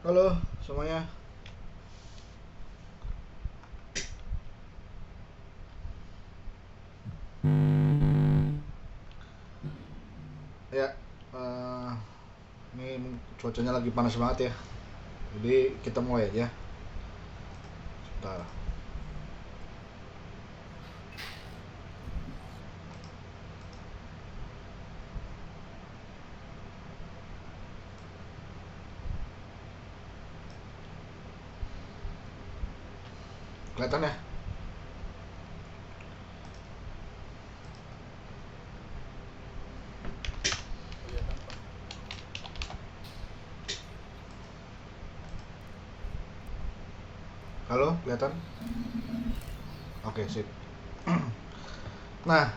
Halo semuanya. Ya, eh, ini cuacanya lagi panas banget ya. Jadi kita mulai aja. Sebentar. Kelihatan ya? Halo, kelihatan? Oke, sip. Nah,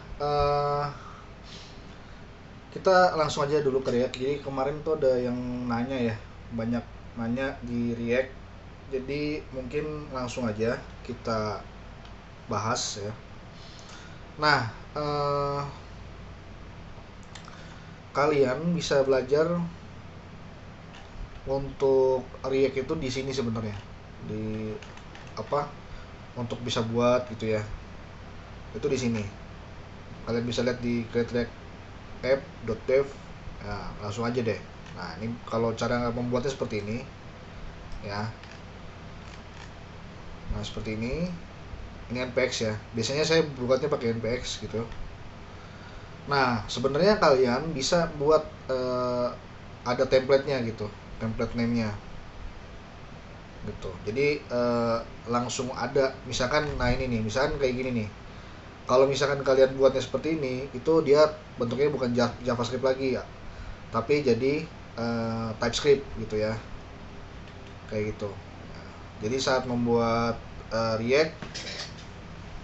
kita langsung aja dulu ke React. Jadi kemarin tuh ada yang nanya ya, banyak nanya di React. Jadi mungkin langsung aja kita bahas ya. Nah, kalian bisa belajar untuk React itu di sini sebenarnya. Di apa? Untuk bisa buat gitu ya. Itu di sini. Kalian bisa lihat di create React app.dev. Ya, langsung aja deh. Nah, ini kalau cara membuatnya seperti ini ya. Nah, seperti ini. Ini npx ya. Biasanya saya buatnya pakai npx gitu. Nah, sebenarnya kalian bisa buat ada template-nya gitu, template name-nya gitu. Jadi langsung ada, misalkan, nah ini nih, misalkan kayak gini nih. Kalau misalkan kalian buatnya seperti ini, itu dia bentuknya bukan JavaScript lagi ya, tapi jadi TypeScript gitu ya, kayak gitu. Jadi saat membuat React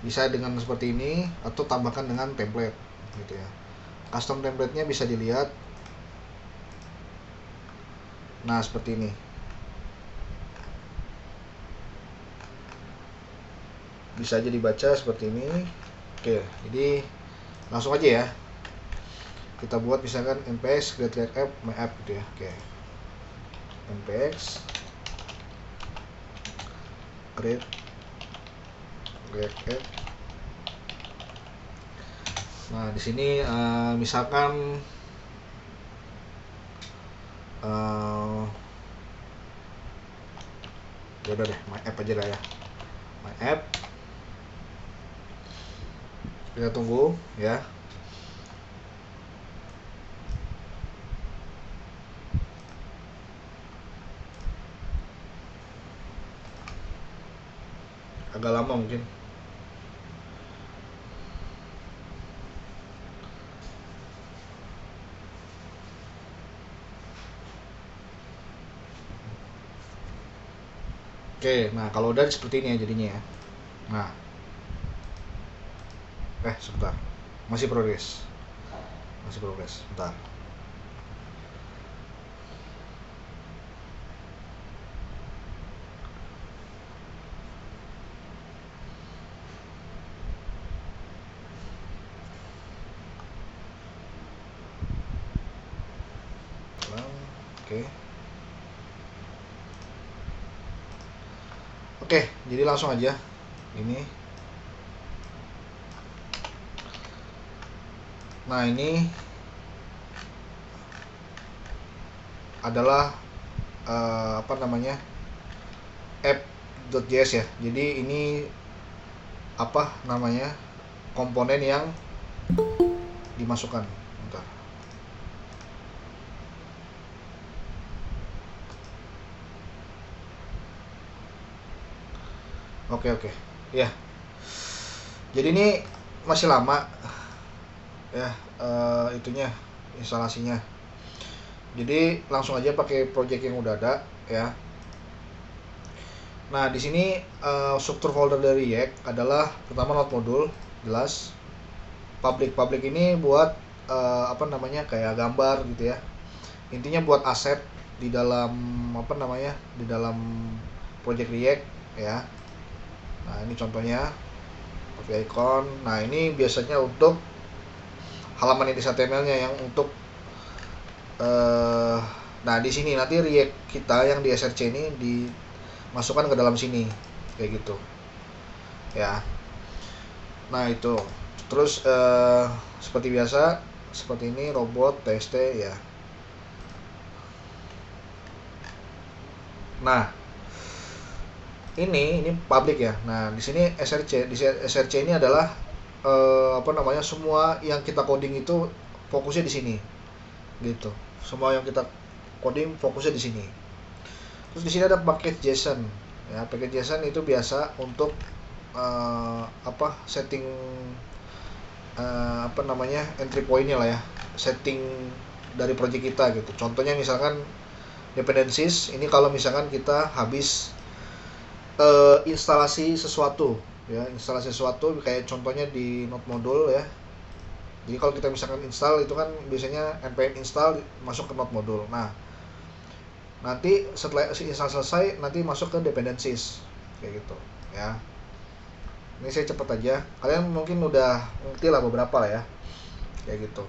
bisa dengan seperti ini atau tambahkan dengan template gitu ya. Custom template-nya bisa dilihat. Nah, seperti ini. Bisa aja dibaca seperti ini. Oke, jadi langsung aja ya. Kita buat misalkan npx create React app my app gitu ya. Oke. npx create React app. Nah, di sini misalkan ya udah deh, my app aja lah ya. My app. Kita tunggu ya. Agak lama mungkin. Oke, nah kalau udah seperti ini ya jadinya ya. Nah, sebentar. Masih progres. Masih progres. Bentar. Oke. Oke, jadi langsung aja. Ini. Nah, ini adalah apa namanya? app.js ya. Jadi ini apa namanya? Komponen yang dimasukkan. Bentar. Oke, oke. Ya. Jadi ini masih lama ya itunya, instalasinya. Jadi langsung aja pakai project yang udah ada ya. Nah, di sini struktur folder dari React adalah pertama node module, jelas. Public ini buat apa namanya, kayak gambar gitu ya. Intinya buat aset di dalam apa namanya, di dalam project React ya. Nah, ini contohnya pakai icon. Nah, ini biasanya untuk halaman index HTML-nya yang untuk Nah, di sini nanti React kita yang di SRC ini dimasukkan ke dalam sini kayak gitu. Ya. Nah, itu. Terus seperti biasa, seperti ini robot tst ya. Nah, ini public ya. Nah, di sini SRC ini adalah semua yang kita coding itu fokusnya di sini. Gitu. Semua yang kita coding fokusnya di sini. Terus di sini ada paket JSON. Ya, paket JSON itu biasa untuk setting entry point-nya lah ya. Setting dari project kita gitu. Contohnya misalkan dependencies, ini kalau misalkan kita habis instalasi sesuatu ya, instalasi sesuatu kayak contohnya di node module ya. Jadi kalau kita misalkan install itu kan biasanya npm install masuk ke node module. Nah, nanti setelah install selesai nanti masuk ke dependencies kayak gitu ya. Ini saya cepet aja, kalian mungkin udah ngerti lah beberapa lah ya kayak gitu.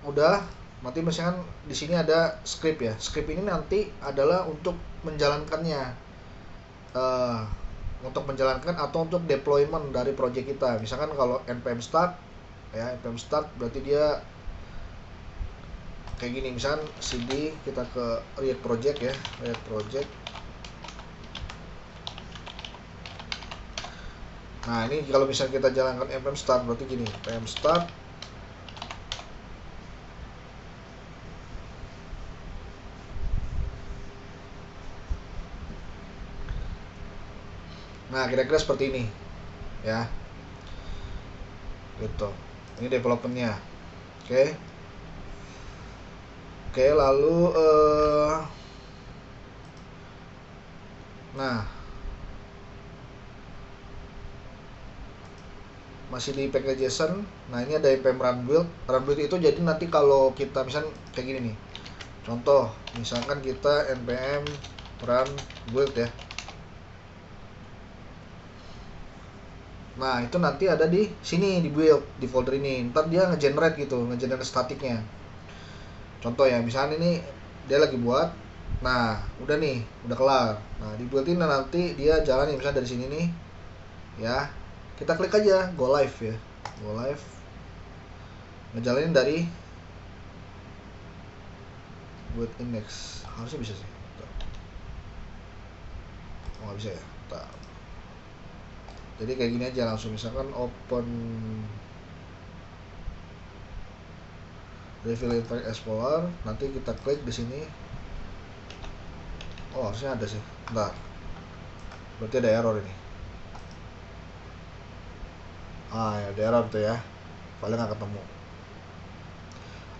Udah, nanti misalkan di sini ada script ya. Script ini nanti adalah untuk menjalankannya, untuk menjalankan atau untuk deployment dari project kita. Misalkan kalau npm start ya, npm start berarti dia kayak gini. Misalkan cd kita ke React project ya, React project. Nah, ini kalau misalnya kita jalankan npm start berarti gini, npm start nah kira-kira seperti ini ya gitu. Ini developmentnya. Oke, lalu nah masih di package JSON. Nah, ini ada npm run build. Run build itu jadi nanti kalau kita misalkan kayak gini nih, contoh misalkan kita npm run build ya. Nah, itu nanti ada di sini di build, di folder ini. Ntar dia ngegenerate gitu, ngegenerate statiknya. Contoh ya, misalnya ini dia lagi buat. Nah, udah nih, udah kelar. Nah, di build ini nanti dia jalan nih, misalnya dari sini nih. Ya. Kita klik aja go live ya. Go live. Ngejalanin dari build index. Harusnya bisa sih. Oh, nggak bisa ya. Jadi kayak gini aja langsung, misalkan open reveal impact explorer, nanti kita klik di sini. Oh, harusnya ada sih. Bentar. Berarti ada error ini. Ya ada error tuh ya. Paling nggak ketemu.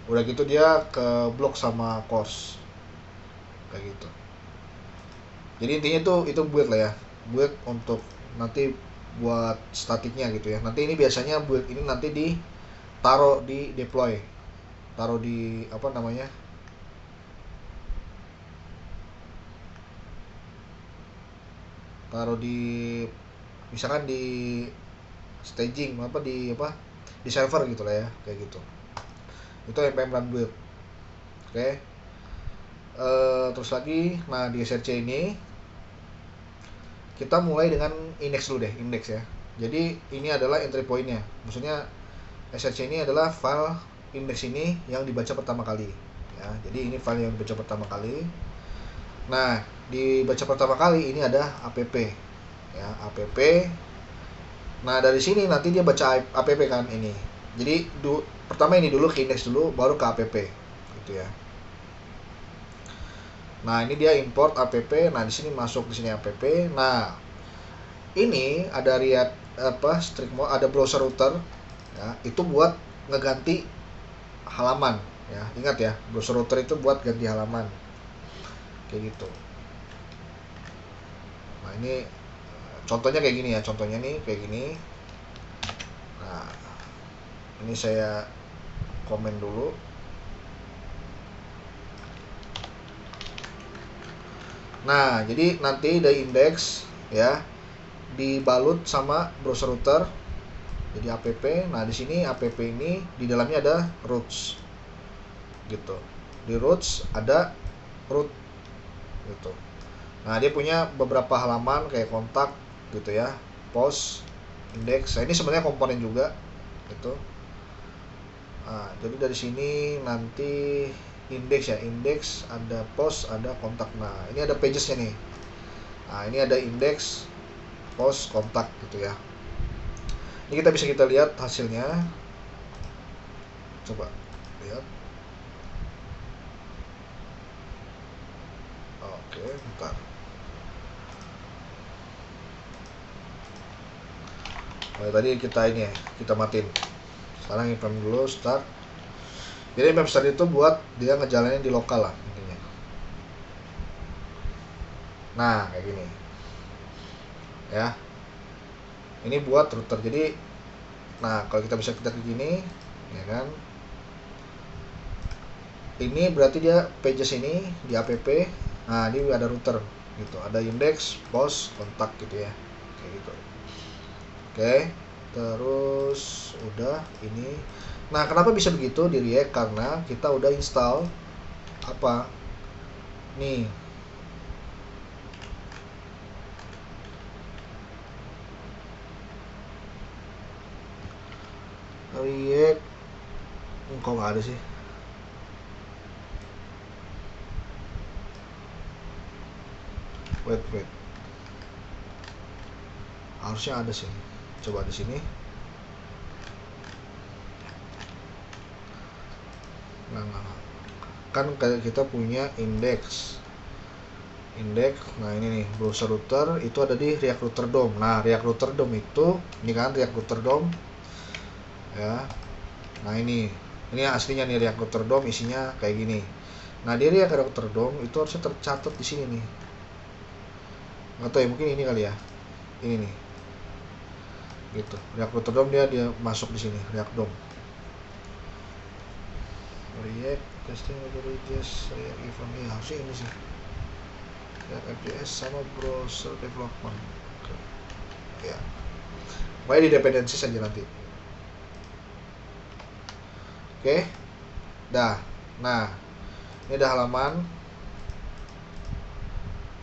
Udah gitu dia ke blok sama course. Kayak gitu. Jadi intinya itu build lah ya. Build untuk nanti buat statiknya gitu ya. Nanti ini biasanya build ini nanti ditaruh di deploy, taruh di taruh di misalkan di staging di server gitu lah ya, kayak gitu. Itu npm run build. Terus lagi, nah di SRC ini kita mulai dengan index dulu deh, index ya. Jadi ini adalah entry point-nya. Maksudnya SRC ini adalah file index ini yang dibaca pertama kali ya. Jadi ini file yang dibaca pertama kali. Nah, dibaca pertama kali ini ada app ya, app. Nah, dari sini nanti dia baca app kan ini. Jadi pertama ini dulu ke index dulu, baru ke app gitu ya. Nah, ini dia import app. Nah, di sini masuk di sini app. Nah, ini ada strict mode, ada browser router ya, itu buat ngeganti halaman ya. Ingat ya, browser router itu buat ganti halaman. Kayak gitu. Nah, ini contohnya kayak gini ya. Contohnya nih kayak gini. Nah, ini saya komen dulu. Nah, jadi nanti dari index ya dibalut sama browser router jadi app. Nah, di sini app ini di dalamnya ada routes. gitu. Di roots ada root gitu. Nah, dia punya beberapa halaman kayak kontak gitu ya, post, index. Nah, ini sebenarnya komponen juga gitu. Nah, jadi dari sini nanti index ya, index ada post, ada kontak. Nah, ini ada pagesnya nih. Nah, ini ada index, post, kontak gitu ya. Ini kita lihat hasilnya. Coba lihat. Oke, bentar. Nah, tadi kita ini ya, kita matiin. Sekarang nge-spam dulu, start. Jadi nge-spam start itu buat dia ngejalanin di lokal lah intinya. Nah, kayak gini. Ya. Ini buat router. Jadi nah, kalau kita bisa kita kayak gini, ya kan? Ini berarti dia pages ini di app. Nah, ini ada router gitu. Ada index, post, kontak gitu ya. Kayak gitu. Oke, terus udah ini. Nah, kenapa bisa begitu di React? Karena kita udah install apa? Nih. React kok nggak ada sih? Wait. Harusnya ada sih. Coba di sini. Nah. Kan kita punya index. Nah ini nih, browser router itu ada di React Router DOM. Nah, React Router DOM itu ini kan React Router DOM ya. Nah, ini aslinya nih React Router DOM isinya kayak gini. Nah, di React Router DOM itu harusnya tercatat di sini nih. Nggak tahu ya, mungkin ini kali ya. Ini nih. Gitu. React Router DOM dia masuk di sini, React DOM. React testing languages, React event ya, harusnya ini sih. React APS sama browser development. Ya. Pokoknya di dependensi saja nanti. Oke. Dah. Nah, ini ada halaman.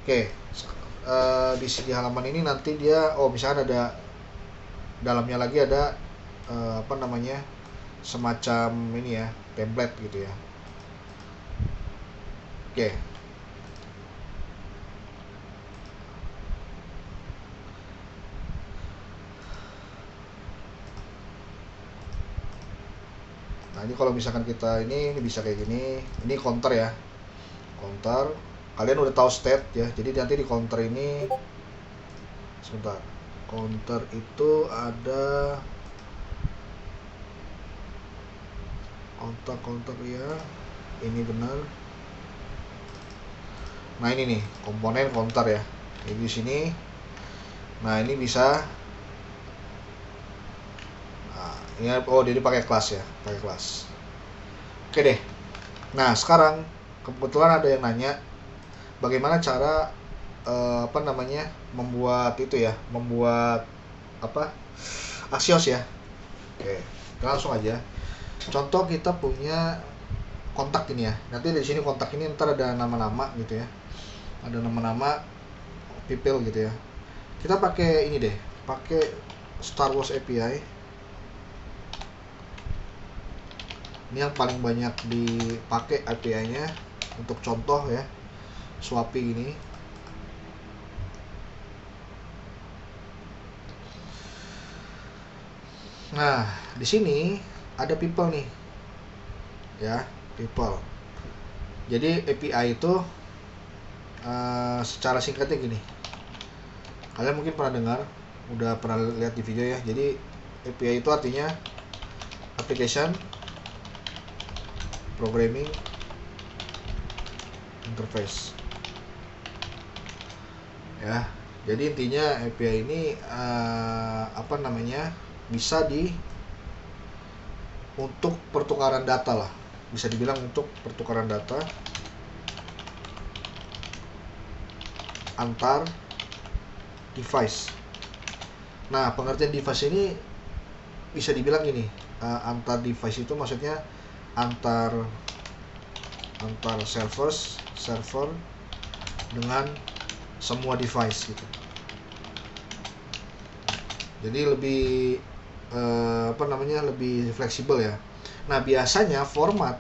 Oke. Di halaman ini nanti dia misalnya ada dalamnya lagi ada apa namanya? Semacam ini ya, template gitu ya. Oke. Nah, ini kalau misalkan kita ini bisa kayak gini. Ini counter ya. Counter. Kalian udah tahu state ya. Jadi nanti di counter ini sebentar. Counter itu ada kontak ya. Ini benar. Nah, ini nih komponen counter ya. Jadi di sini. Nah, ini bisa ini jadi pakai kelas ya, pakai kelas. Oke deh. Nah, sekarang kebetulan ada yang nanya bagaimana cara apa namanya membuat itu ya, membuat apa Axios ya. Oke, kita langsung aja. Contoh kita punya kontak ini ya. Nanti di sini kontak ini ntar ada nama-nama gitu ya. Ada nama-nama people gitu ya. Kita pakai ini deh, pakai Star Wars API. Ini yang paling banyak dipakai API-nya untuk contoh ya, Swappy ini. Nah, di sini ada people nih, ya, people. Jadi API itu secara singkatnya gini. Kalian mungkin pernah dengar, udah pernah lihat di video ya. Jadi API itu artinya application programming interface ya. Jadi intinya API ini apa namanya bisa untuk pertukaran data lah, bisa dibilang untuk pertukaran data antar device. Nah, pengertian device ini bisa dibilang gini, antar device itu maksudnya antar antara server dengan semua device gitu. Jadi lebih lebih fleksibel ya. Nah, biasanya format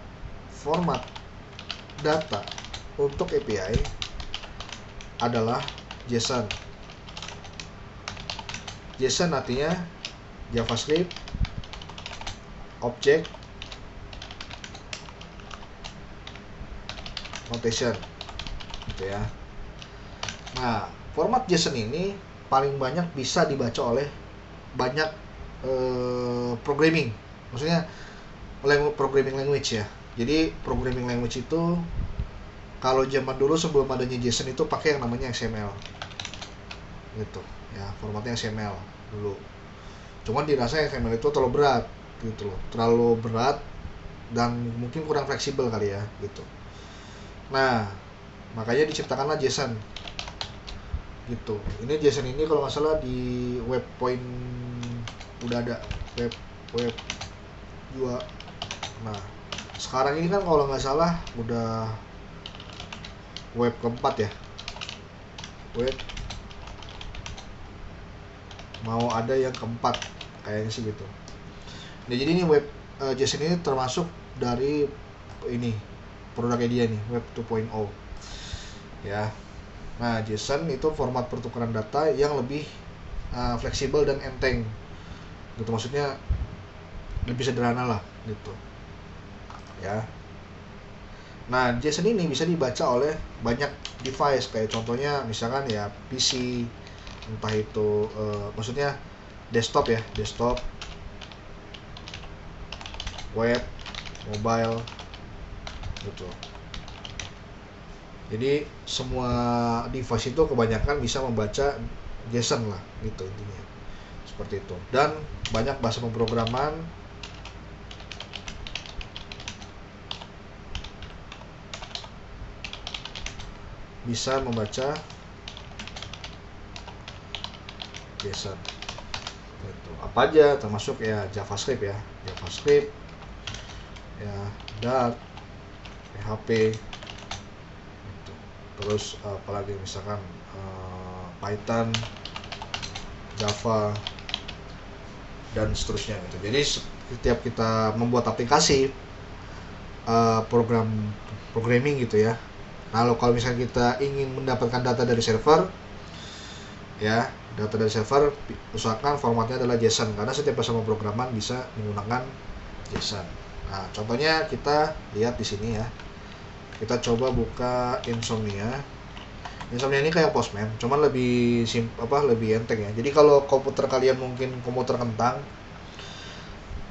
data untuk API adalah JSON. JSON artinya JavaScript Object Notation gitu ya. Nah, format JSON ini paling banyak bisa dibaca oleh banyak programming, maksudnya programming language ya. Jadi programming language itu kalau zaman dulu sebelum adanya JSON itu pakai yang namanya XML gitu ya, formatnya XML dulu. Cuman dirasa XML itu terlalu berat gitu loh, terlalu berat dan mungkin kurang fleksibel kali ya gitu. Nah, makanya diciptakanlah JSON gitu. Ini JSON ini kalau nggak salah di Webpoint udah ada, web 2. Nah, sekarang ini kan kalau nggak salah udah web keempat ya, web mau ada yang keempat kayaknya sih gitu. Nah, jadi ini web JSON ini termasuk dari ini produknya dia nih, web 2.0 ya. Nah, JSON itu format pertukaran data yang lebih fleksibel dan enteng gitu, maksudnya lebih sederhana lah gitu ya. Nah, JSON ini bisa dibaca oleh banyak device, kayak contohnya misalkan ya PC, entah itu maksudnya desktop ya, desktop, web, mobile gitu. Jadi semua device itu kebanyakan bisa membaca JSON lah gitu intinya, seperti itu. Dan banyak bahasa pemrograman bisa membaca JSON gitu. Apa aja termasuk ya JavaScript ya, Dart, PHP gitu. Terus apalagi misalkan Python, Java dan seterusnya gitu. Jadi setiap kita membuat aplikasi programming gitu ya. Nah, kalau misalnya kita ingin mendapatkan data dari server ya, usahakan formatnya adalah JSON, karena setiap bahasa pemrograman bisa menggunakan JSON. Nah, contohnya kita lihat di sini ya. Kita coba buka Insomnia. Insomnia ini kayak Postman, cuman lebih lebih enteng ya. Jadi kalau komputer kalian mungkin komputer kentang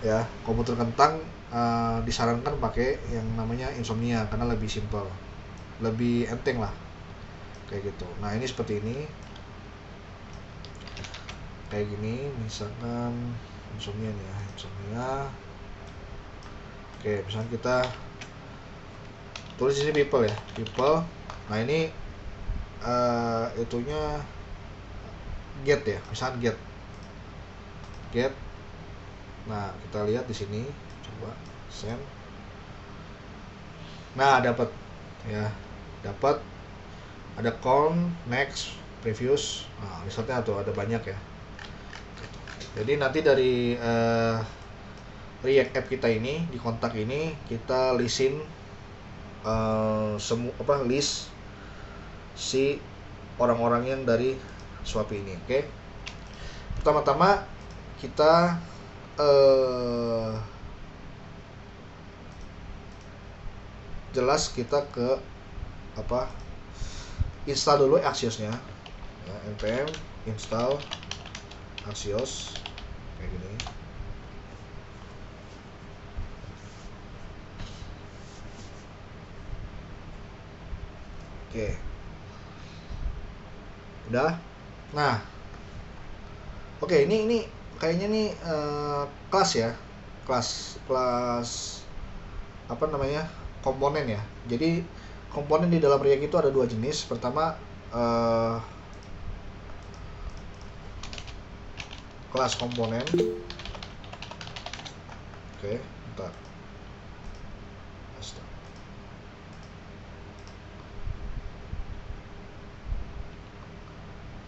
ya, disarankan pakai yang namanya Insomnia karena lebih simple, lebih enteng lah kayak gitu. Nah, ini seperti ini, kayak gini misalkan Insomnia nih ya, Insomnia. Oke, misalnya kita tulis di sini people ya, people. Nah, ini itunya get ya, misalnya get. Nah, kita lihat di sini, coba send. Nah, dapat ada count, next, previous. Nah, resultnya tuh ada banyak ya. Jadi nanti dari React App kita ini, di kontak ini kita listin list si orang-orang yang dari Shopee ini. Oke. Pertama-tama kita jelas kita ke install dulu Axios-nya ya, npm install Axios kayak gini. Oke, udah. Nah, oke, ini kayaknya nih kelas ya, kelas komponen ya. Jadi komponen di dalam React itu ada dua jenis. Pertama kelas komponen. Oke, bentar.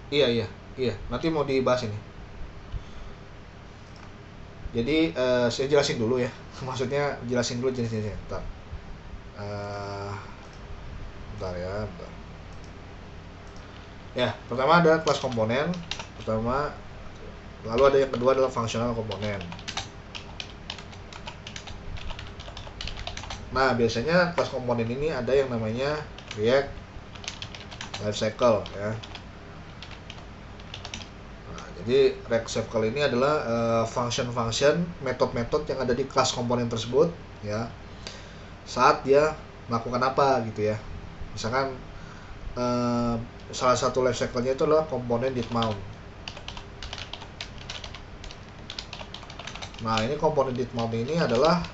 Iya, iya, iya. Nanti mau dibahas ini. Jadi saya jelasin dulu ya. Maksudnya jelasin dulu jenis-jenisnya. Bentar. Eh, bentar ya, bentar. Ya, pertama ada kelas komponen. Pertama, lalu ada yang kedua adalah fungsional komponen. Nah, biasanya kelas komponen ini ada yang namanya React Lifecycle ya. Nah, jadi React Lifecycle ini adalah function-function, metode-metode yang ada di kelas komponen tersebut ya. Saat dia melakukan apa gitu ya. Misalkan salah satu lifecycle-nya itu adalah komponen did mount. Nah, ini komponen did mount ini adalah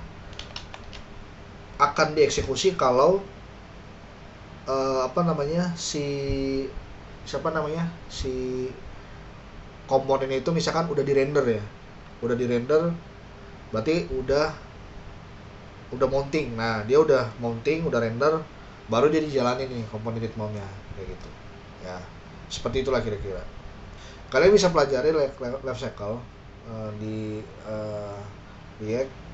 akan dieksekusi kalau si komponen itu misalkan udah dirender ya, udah dirender berarti udah mounting. Nah, dia udah mounting, udah render, baru dia dijalanin nih komponen did mount-nya kayak gitu ya. Seperti itulah kira-kira. Kalian bisa pelajari life cycle di React.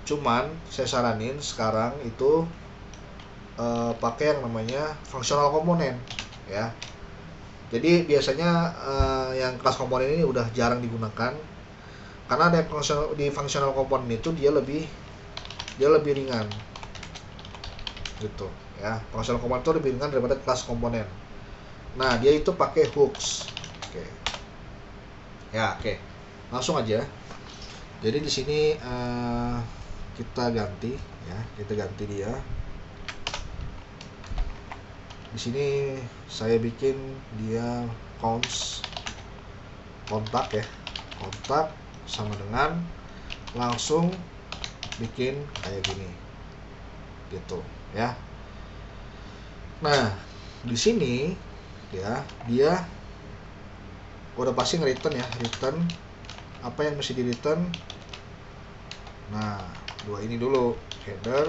Cuman saya saranin sekarang itu pakai yang namanya functional komponen ya. Jadi biasanya yang kelas komponen ini udah jarang digunakan karena ada di functional komponen itu dia lebih ringan gitu ya. Functional komponen itu lebih ringan daripada kelas komponen. Nah, dia itu pakai hooks. Oke. Ya, oke. Langsung aja. Jadi di sini kita ganti dia. Di sini saya bikin dia kontak ya. Kontak sama dengan langsung bikin kayak gini. Gitu ya. Nah, di sini ya, dia udah pasti return apa yang mesti di return. Nah, dua ini dulu, header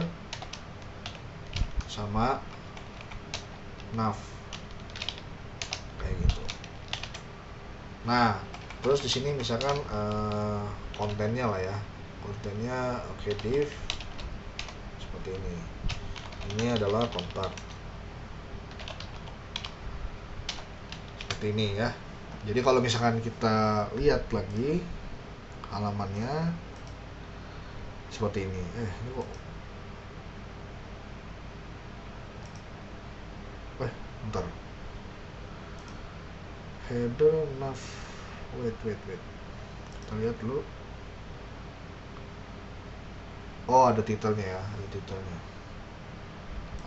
sama nav kayak gitu. Nah, terus di sini misalkan kontennya lah ya, kontennya oke, div seperti ini adalah kontak seperti ini ya. Jadi kalau misalkan kita lihat lagi halamannya seperti ini. Ini kok bentar. Header nav. Wait. Kita lihat dulu. Oh, ada titelnya ya, ada titelnya.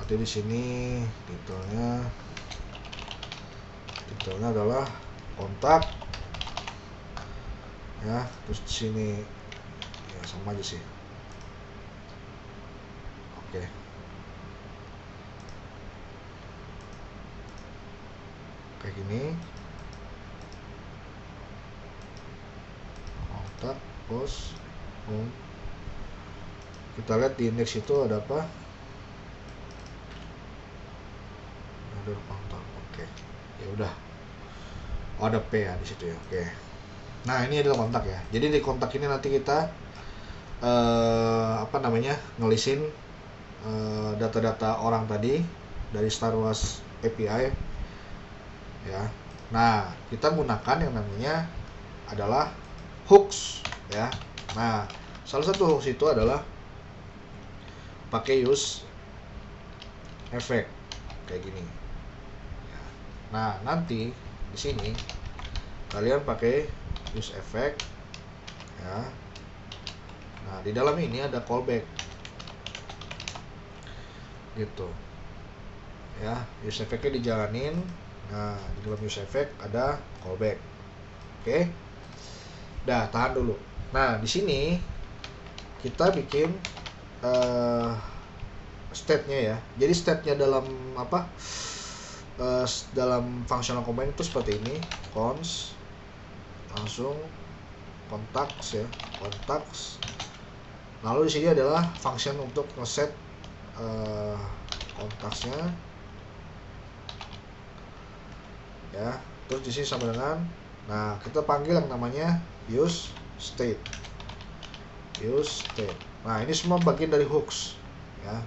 Artinya di sini titelnya adalah kontak. Ya, terus di sini ya sama aja sih. Oke. Kayak gini. Kontak, post, home. Kita lihat di index itu ada apa? Ada kontak. Oke. Ya udah. Oh, ada P ya di situ ya. Oke. Nah, ini adalah kontak ya. Jadi di kontak ini nanti kita ngelisin data-data orang tadi dari Star Wars API ya. Nah, kita gunakan yang namanya adalah hooks ya. Nah, salah satu hooks itu adalah pakai use effect kayak gini. Nah, nanti di sini kalian pakai use effect ya. Nah, di dalam ini ada callback gitu ya. Use effect-nya dijalanin. Nah, di dalam use effect ada callback. Oke. Dah, tahan dulu. Nah, di sini kita bikin state-nya ya. Jadi state-nya dalam dalam functional component itu seperti ini. Cons langsung contacts ya, contacts. Lalu di sini adalah function untuk ngeset kontaksnya ya. Terus di sini sama dengan, nah kita panggil yang namanya use state. Nah ini semua bagian dari hooks ya,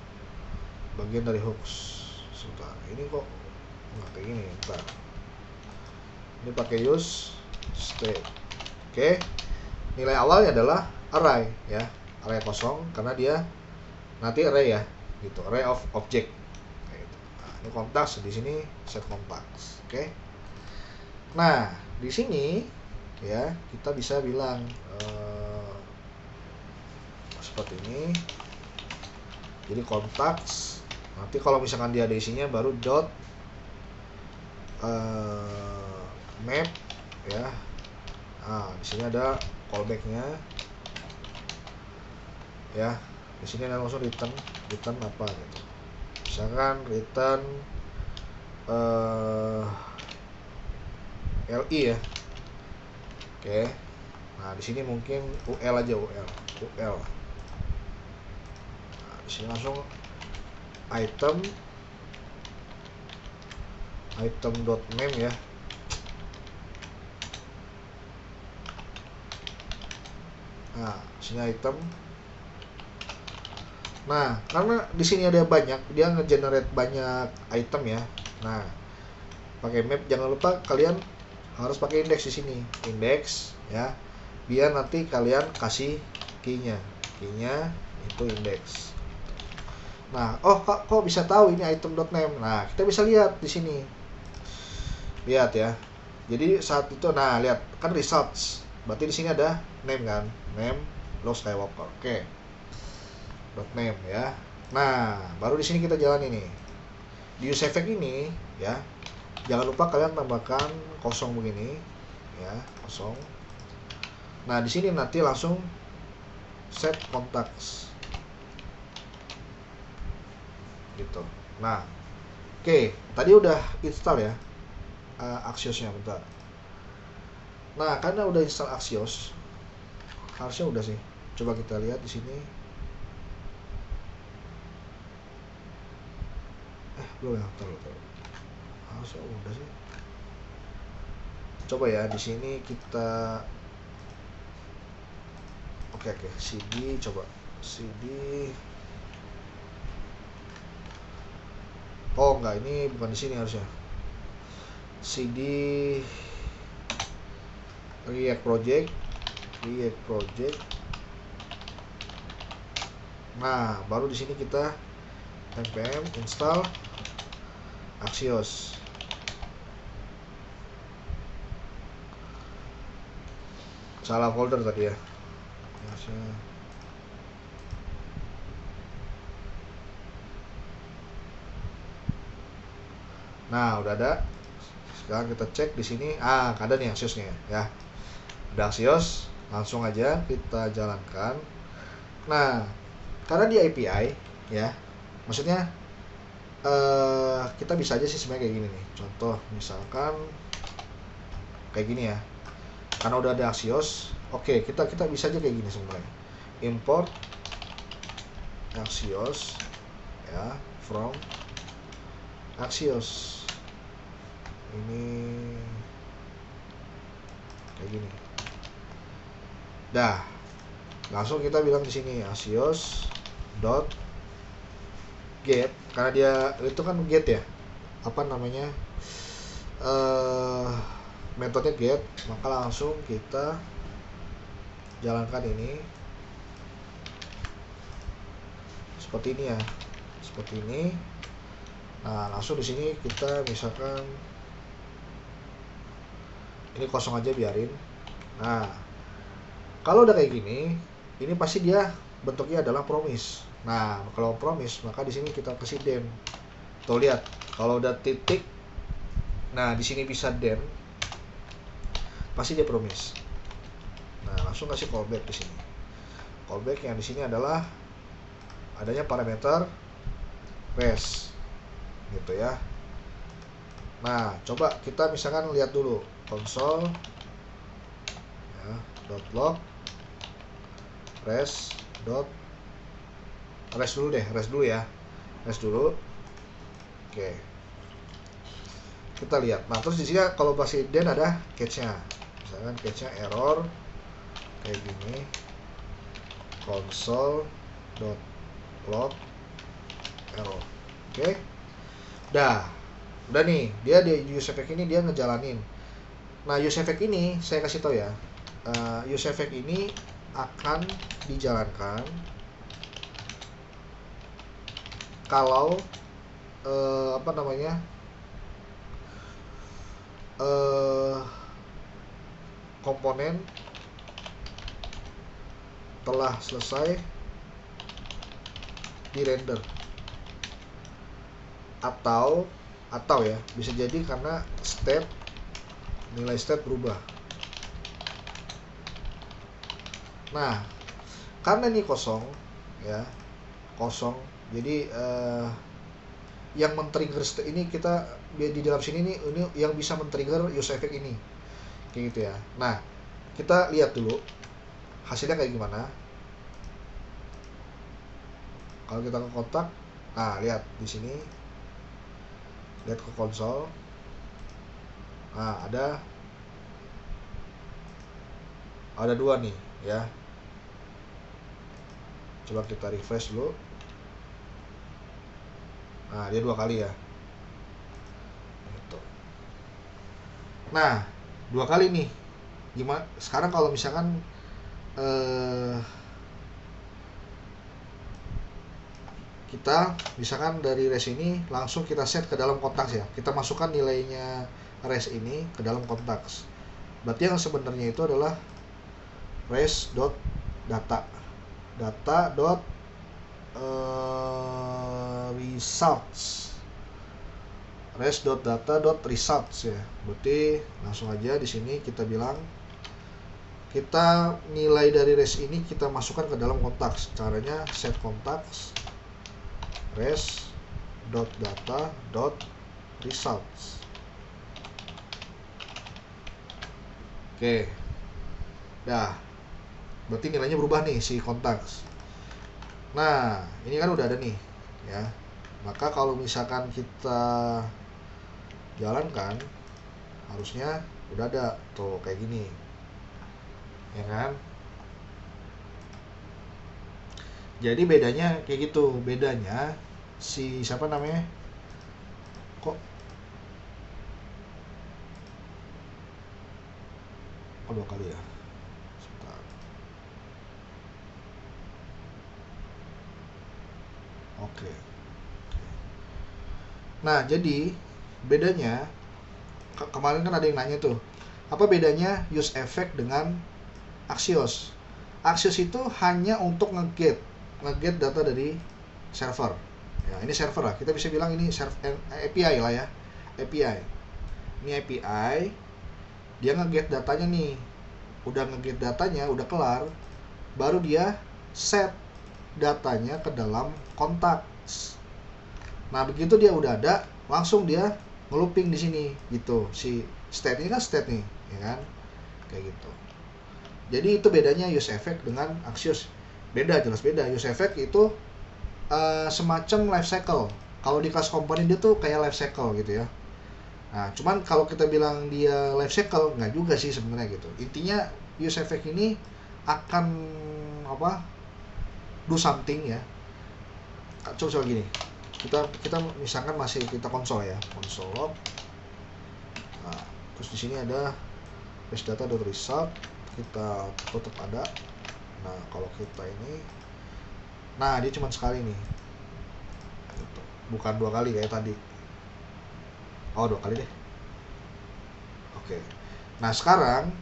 bagian dari hooks. Sebentar, ini kok nggak kayak gini. Bentar. Ini pakai use state. Oke, nilai awalnya adalah array ya, array kosong karena dia nanti array ya, gitu, array of object. Gitu. Nah, ini kontaks di sini set kontaks. Oke. Nah di sini ya kita bisa bilang seperti ini. Jadi kontaks. Nanti kalau misalkan dia ada isinya baru dot map ya. Nah, di sini ada callbacknya ya. Di sini ada langsung return apa gitu. Misalkan return LI ya. Oke. Nah, di sini mungkin UL aja, UL. Nah, di sini langsung item.name ya. Nah, sini item. Nah, karena di sini ada banyak, dia nge-generate banyak item ya. Nah, pakai map jangan lupa kalian harus pakai index di sini. Index ya. Biar nanti kalian kasih key-nya. Key-nya itu index. Nah, kok bisa tahu ini item.name? Nah, kita bisa lihat di sini. Lihat ya. Jadi saat itu, nah lihat kan results. Berarti di sini ada name kan, name Luke Skywalker. Oke. .name ya. Nah, baru di sini kita jalan ini. Di use effect ini ya. Jangan lupa kalian tambahkan kosong begini ya, kosong. Nah, di sini nanti langsung set contacts. Gitu. Nah, oke, tadi udah install ya Axios-nya, bentar. Nah, karena udah install Axios, harusnya udah sih. Coba kita lihat di sini. Belum ya, taruh. Harusnya udah sih. Coba ya, di sini kita oke, CD, coba CD. Oh enggak, ini bukan di sini harusnya. CD React project. Nah, baru di sini kita npm install Axios. Salah folder tadi ya. Nah, udah ada. Sekarang kita cek di sini. Ada nih Axios-nya ya. Ada Axios, langsung aja kita jalankan. Nah, karena di API ya, maksudnya kita bisa aja sih sebenarnya kayak gini nih. Contoh misalkan kayak gini ya. Karena udah ada Axios, oke, kita bisa aja kayak gini sebenarnya. Import Axios ya from Axios. Ini kayak gini. Dah. Langsung kita bilang di sini Axios dot get, karena dia itu kan get ya. Apa namanya? Metode get, maka langsung kita jalankan ini seperti ini ya, seperti ini. Nah, langsung di sini kita misalkan ini kosong aja, biarin. Nah, kalau udah kayak gini, ini pasti dia bentuknya adalah promise. Nah, kalau promise maka di sini kita kasih den. Tuh lihat, kalau udah titik, nah di sini bisa den, pasti dia promise. Nah, langsung kasih callback di sini. Callback yang di sini adalah adanya parameter res, gitu ya. Nah, coba kita misalkan lihat dulu console ya, .log res dulu ya, res dulu. Oke. Kita lihat. Nah, terus di sini kalau masih then ada catch-nya. Misalkan catch-nya error kayak gini. Console.log error. Oke. Udah nih, dia di use effect ini dia ngejalanin. Nah, use effect ini saya kasih tahu ya. Use effect ini akan dijalankan kalau apa namanya? Komponen telah selesai di render, atau ya bisa jadi karena nilai state berubah. Nah, karena ini kosong ya, kosong, jadi yang men-trigger ini kita di dalam sini nih, ini yang bisa men-trigger use effect ini kayak gitu ya. Nah, kita lihat dulu hasilnya kayak gimana. Kalau kita ke kotak, nah lihat di sini, lihat ke konsol. Nah, ada dua nih ya. Coba kita refresh dulu. Nah, dia 2 kali ya. Gitu. Nah, 2 kali nih. Gimana sekarang kalau misalkan kita misalkan dari res ini langsung kita set ke dalam kontaks ya. Kita masukkan nilainya res ini ke dalam kontaks. Berarti yang sebenarnya itu adalah res.data. Results. res.data.results ya. Berarti langsung aja di sini kita bilang kita nilai dari res ini kita masukkan ke dalam kontaks. Caranya set kontaks res.data.results. Oke. Berarti nilainya berubah nih si kontaks. Nah, ini kan udah ada nih ya. Maka kalau misalkan kita jalankan, harusnya udah ada tuh kayak gini, ya kan? Jadi bedanya kayak gitu. Bedanya si siapa namanya? Kok 2 kali ya? Sebentar. Oke. Nah, jadi bedanya kemarin kan ada yang nanya tuh, apa bedanya use effect dengan Axios? Axios itu hanya untuk nge-get data dari server. Ya, ini server lah. Kita bisa bilang ini API lah ya. API. Ini API. Dia nge-get datanya nih. Udah nge-get datanya, udah kelar, baru dia set datanya ke dalam kontaks. Nah, begitu dia udah ada, langsung dia ngelooping di sini gitu. Si state ini kan state nih, ya kan? Kayak gitu. Jadi itu bedanya use effect dengan Axios. Beda, jelas beda. Use effect itu semacam life cycle. Kalau di kelas komponen dia tuh kayak life cycle gitu ya. Nah, cuman kalau kita bilang dia life cycle, nggak juga sih sebenarnya gitu. Intinya use effect ini akan do something ya. Coba gini. Kita misalkan masih kita konsol ya, konsol log. Nah, terus di sini ada resdata.result, kita tutup ada. Nah, kalau kita ini, nah dia cuma sekali nih, bukan 2 kali kayak tadi. 2 kali deh. Oke. Nah, sekarang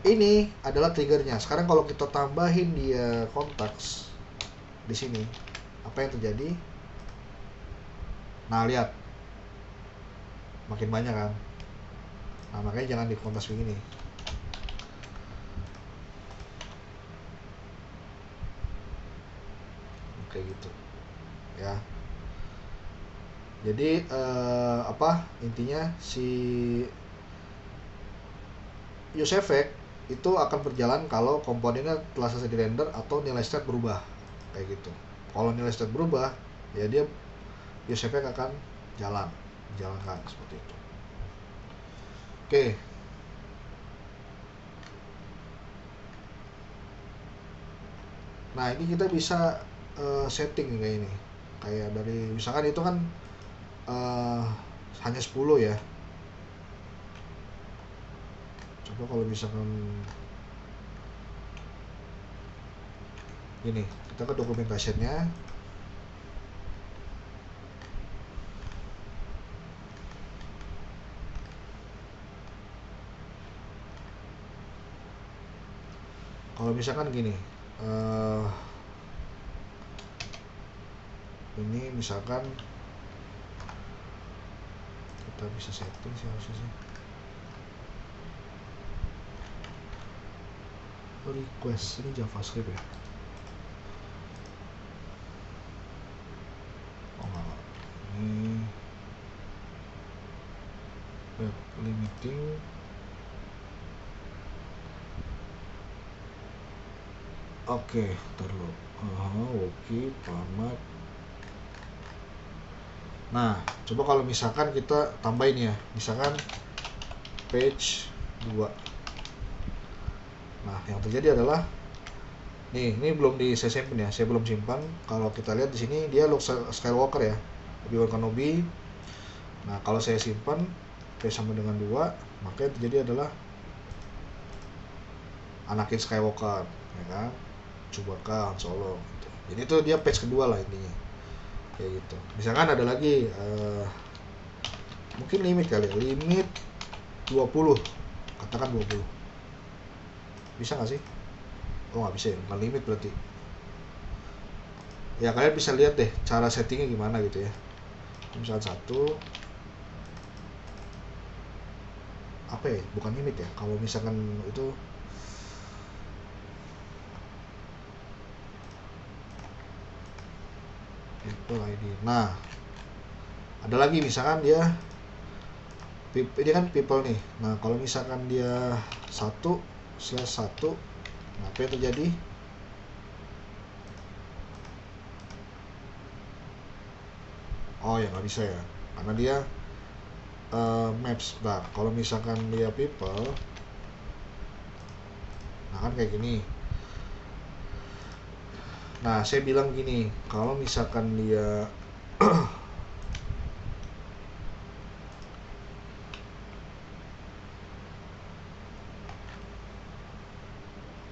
ini adalah triggernya. Sekarang kalau kita tambahin dia kontaks di sini, apa yang terjadi? Nah, lihat, makin banyak kan. Nah, makanya jangan di kontaks begini. Kayak gitu ya. Jadi intinya si use effect itu akan berjalan kalau komponennya telah selesai di render atau nilai state berubah kayak gitu. Kalau nilai state berubah, ya dia use effect akan jalan dijalankan seperti itu. Oke. Nah, ini kita bisa setting kayak ini. Kayak dari misalkan itu kan hanya 10 ya. Coba kalau misalkan gini, kita ke documentation-nya. Kalau misalkan gini, ini misalkan kita bisa setting sih harusnya sih. Request ini JavaScript ya. Oh enggak. Ini web limiting. Oke, ntar dulu. Oke, format. Nah, coba kalau misalkan kita tambahin ya, misalkan page 2. Nah, yang terjadi adalah ini belum saya simpan ya, saya belum simpan. Kalau kita lihat di sini dia Luke Skywalker ya, Obi-Wan Kenobi. Nah, kalau saya simpan sama dengan 2, maka yang terjadi adalah Anakin Skywalker, ya kan? Chewbacca, Han Solo gitu. Jadi itu dia page kedua lah intinya. Kayak gitu. Misalkan ada lagi mungkin limit kali, limit 20. Katakan 20. Bisa nggak sih? Oh nggak bisa ya, bukan limit berarti. Ya kalian bisa lihat deh cara settingnya gimana gitu ya. Misalkan 1, apa ya, bukan limit ya. Kalau misalkan itu people ID. Nah, ada lagi misalkan dia ini kan people nih. Nah, kalau misalkan dia 1/1, nah, apa yang terjadi? Oh ya nggak bisa ya, karena dia maps. Nah, kalau misalkan dia people, nah kan kayak gini. Nah, saya bilang gini, kalau misalkan dia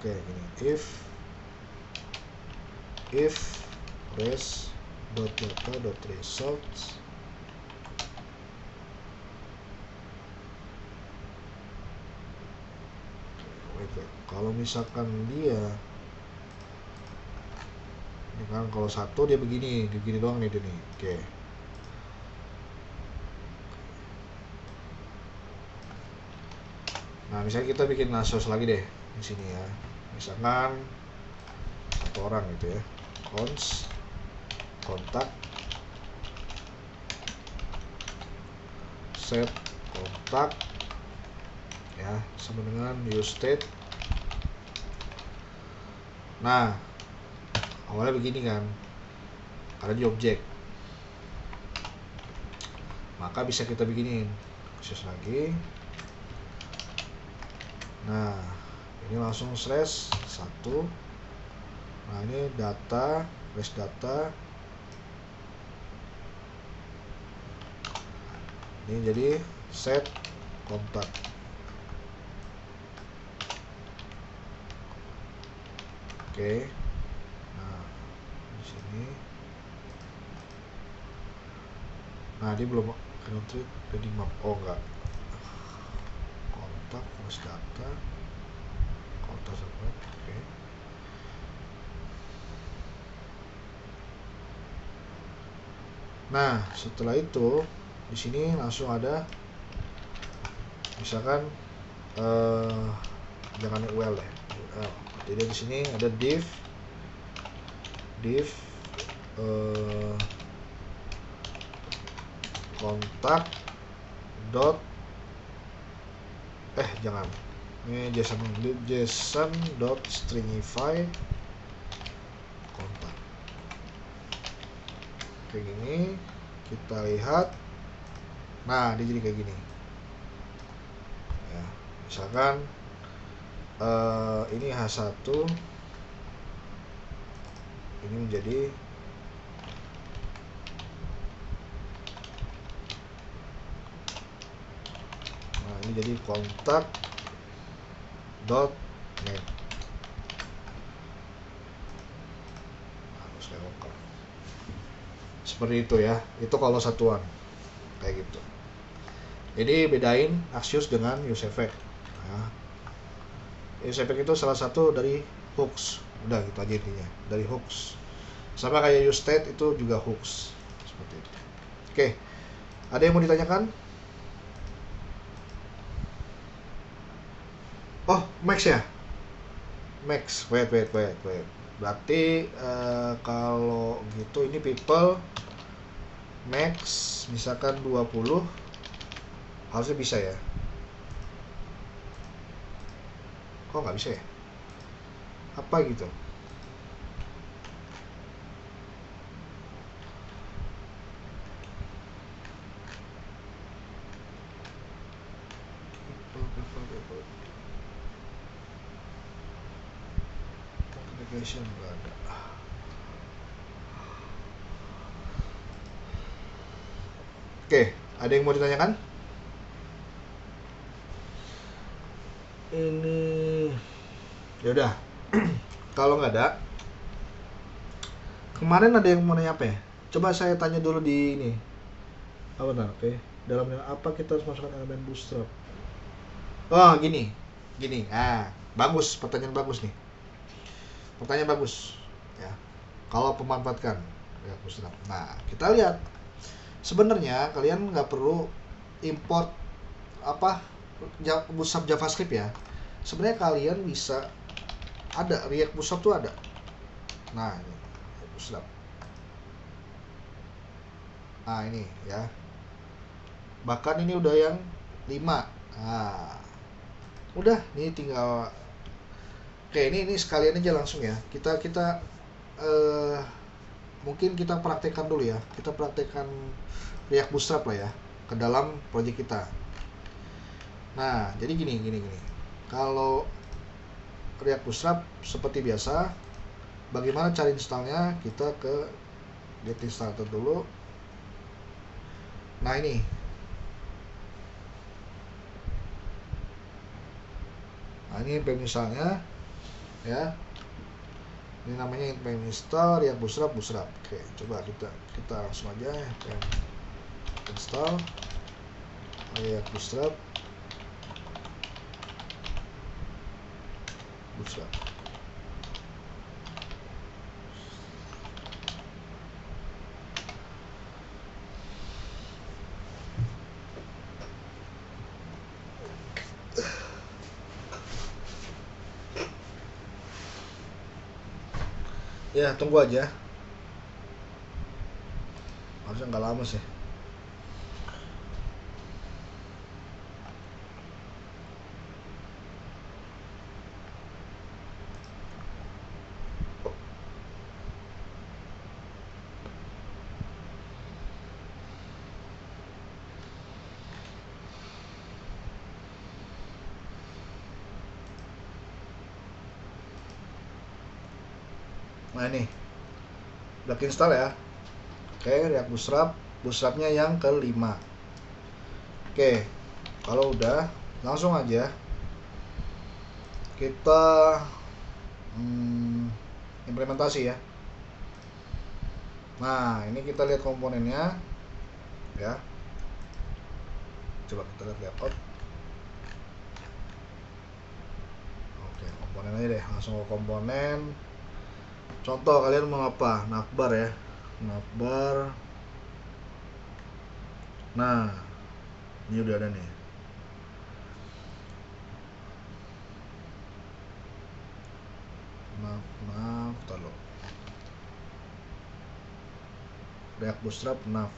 oke gini, if res.data.results kalau misalkan dia ini kan kalau 1 dia begini doang nih dia nih. Oke. Nah, misalnya kita bikin nasos lagi deh di sini ya. Misalkan 1 orang gitu ya. Kontak set kontak ya sama dengan use state. Nah, awalnya begini kan, karena di objek, maka bisa kita bikinin khusus lagi. Nah, ini langsung /1. Nah, ini data res data. Ini jadi set kontak. Oke. Nah, di sini. Nah, dia belum country reading map. Oh enggak. Kontak res data. Kontak sama. Oke. Nah, setelah itu di sini langsung ada misalkan jangan UL ya. Jadi di sini ada div kontak dot jangan, ini JSON dot stringify kontak. Kayak gini kita lihat. Nah, dia jadi kayak gini. Ya, misalkan ini H1 ini menjadi ini jadi kontak dot net. Harus lewat seperti itu ya. Itu kalau satuan kayak gitu. Jadi bedain Axios dengan use effect. Nah, use effect itu salah satu dari hooks. Udah gitu aja intinya, dari hooks. Sama kayak use state itu juga hooks. Seperti itu. Oke. Ada yang mau ditanyakan? Oh, max ya? Max. Wait. Berarti kalau gitu ini people max misalkan 20 harusnya bisa ya. Kok nggak bisa ya? Apa gitu? Application nggak ada. Oke, ada yang mau ditanyakan? Ini ya udah. Kalau nggak ada, kemarin ada yang mau nanya apa ya? Coba saya tanya dulu di ini. Apa benar? Oke. Dalamnya apa kita harus masukkan elemen bootstrap? Oh, gini. Bagus, pertanyaan bagus nih. Pertanyaan bagus. Ya. Kalau pemanfaatkan ya bootstrap. Nah, kita lihat. Sebenarnya kalian nggak perlu import apa bootstrap JavaScript ya. Sebenarnya kalian bisa ada React Bootstrap tuh ada. Nah, ini bootstrap. Nah, ini ya. Bahkan ini udah yang 5. Nah, udah nih tinggal oke, ini sekalian aja langsung ya. Kita mungkin kita praktekkan dulu ya. Kita praktekkan React Bootstrap lah ya ke dalam project kita. Nah, jadi gini. Kalau React Bootstrap seperti biasa, bagaimana cara installnya? Kita ke Getting Started dulu. Nah, ini misalnya ya. Ini namanya npm install React Bootstrap. Oke, coba kita langsung aja npm install React Bootstrap. Ya, tunggu aja. Harusnya nggak lama sih. Nah, ini udah install ya. Oke, React Bootstrapnya yang ke-5. Oke, kalau udah langsung aja kita implementasi ya. Nah, ini kita lihat komponennya ya. Coba kita lihat layout. Oke, komponen aja deh, langsung ke komponen. Contoh kalian mau apa? Navbar ya. Navbar. Nah, ini udah ada nih. Nav, taruh. React Bootstrap nav.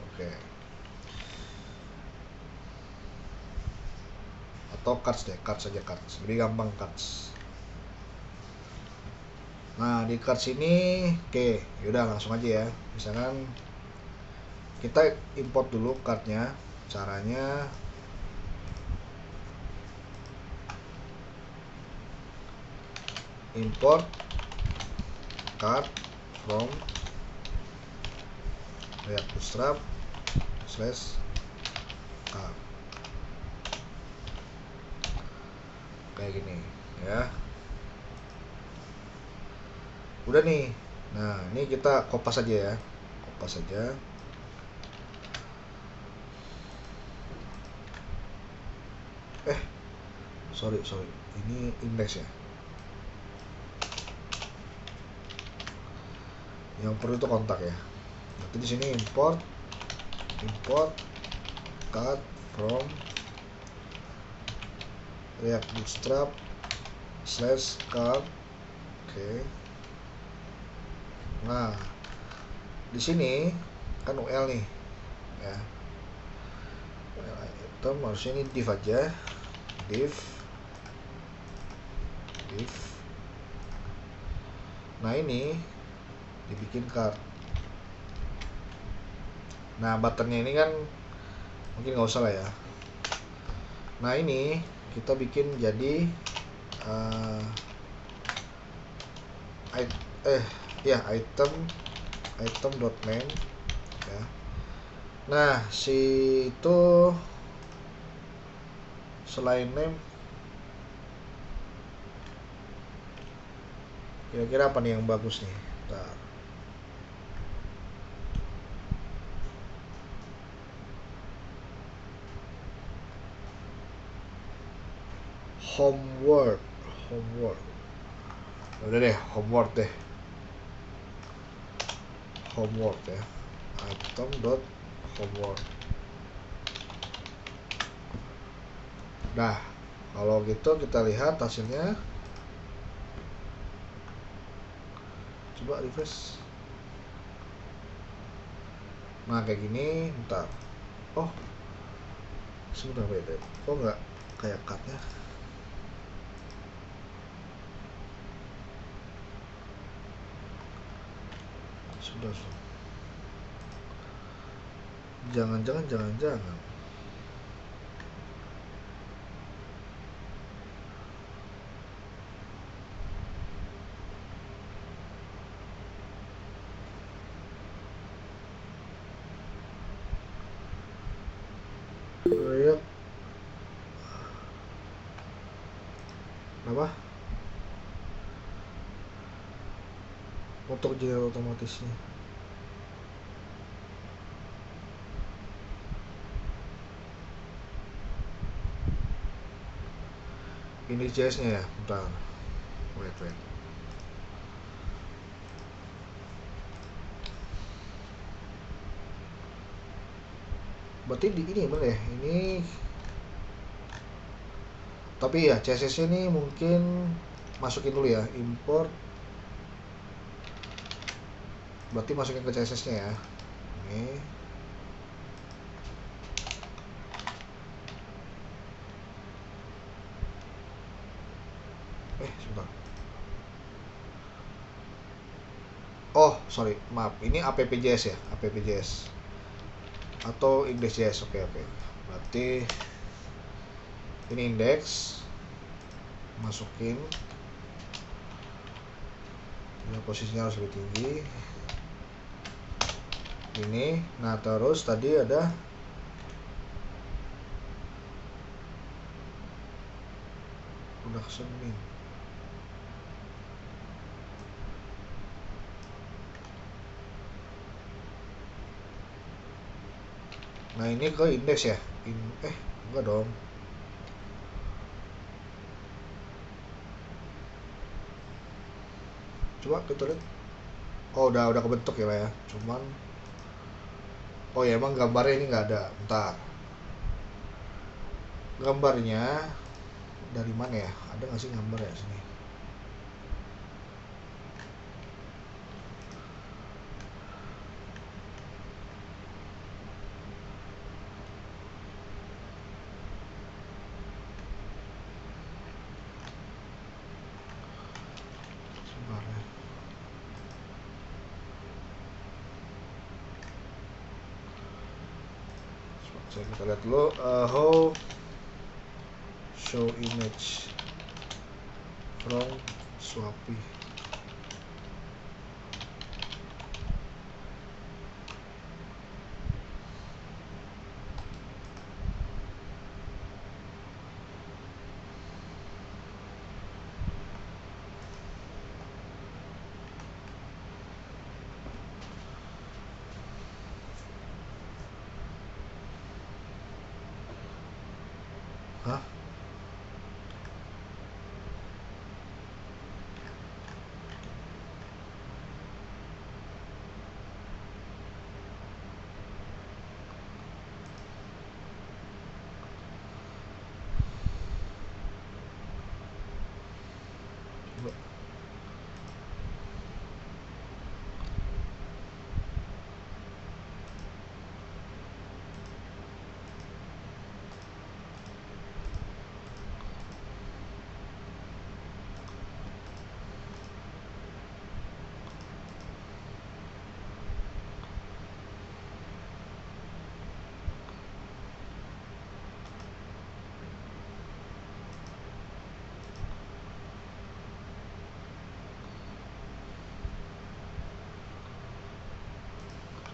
Oke. Atau cards deh, cards aja cards. Lebih gampang cards. Nah, di cards ini oke, yaudah langsung aja ya. Misalkan kita import dulu cardnya. Caranya import card from React Bootstrap /card kayak gini ya. Udah nih. Nah, ini kita kopas aja ya. Kopas aja. Sorry. Ini index ya. Yang perlu itu kontak ya. Nanti di sini import card from React Bootstrap /card. Oke. Nah, di sini kan UL nih ya. UL item harusnya ini div aja. Div. Nah, ini dibikin card. Nah, buttonnya ini kan mungkin nggak usah lah ya. Nah, ini kita bikin jadi item.name ya. Nah, si itu selain name kira-kira apa nih yang bagus nih? Bentar. Homework. Udah deh, homework ya. Item.homework. Nah, kalau gitu kita lihat hasilnya. Coba refresh. Nah, kayak gini. Bentar. Oh, sebentar, beda. Kok nggak kayak cardnya? Sudah. Jangan. React apa? Untuk generate otomatisnya. Ini JS-nya ya, bentar. Wait. Berarti di ini bener ya? Ini tapi ya CSS-nya ini mungkin masukin dulu ya, import. Berarti masukin ke CSS-nya ya. Ini. Sebentar. Oh, sorry, maaf. Ini appjs ya, appjs. Atau index.js. Oke. Berarti ini index. Masukin. Ini posisinya harus lebih tinggi. Ini. Nah, terus tadi ada production min. Nah, ini ke index ya. Enggak dong. Coba kita lihat. Oh, udah kebentuk ya, Pak ya. Cuman oh ya, emang gambarnya ini nggak ada. Bentar. Gambarnya dari mana ya? Ada nggak sih gambar ya sini? Sebentar ya. Kita lihat dulu how show image from Shopee. Hah? Coba.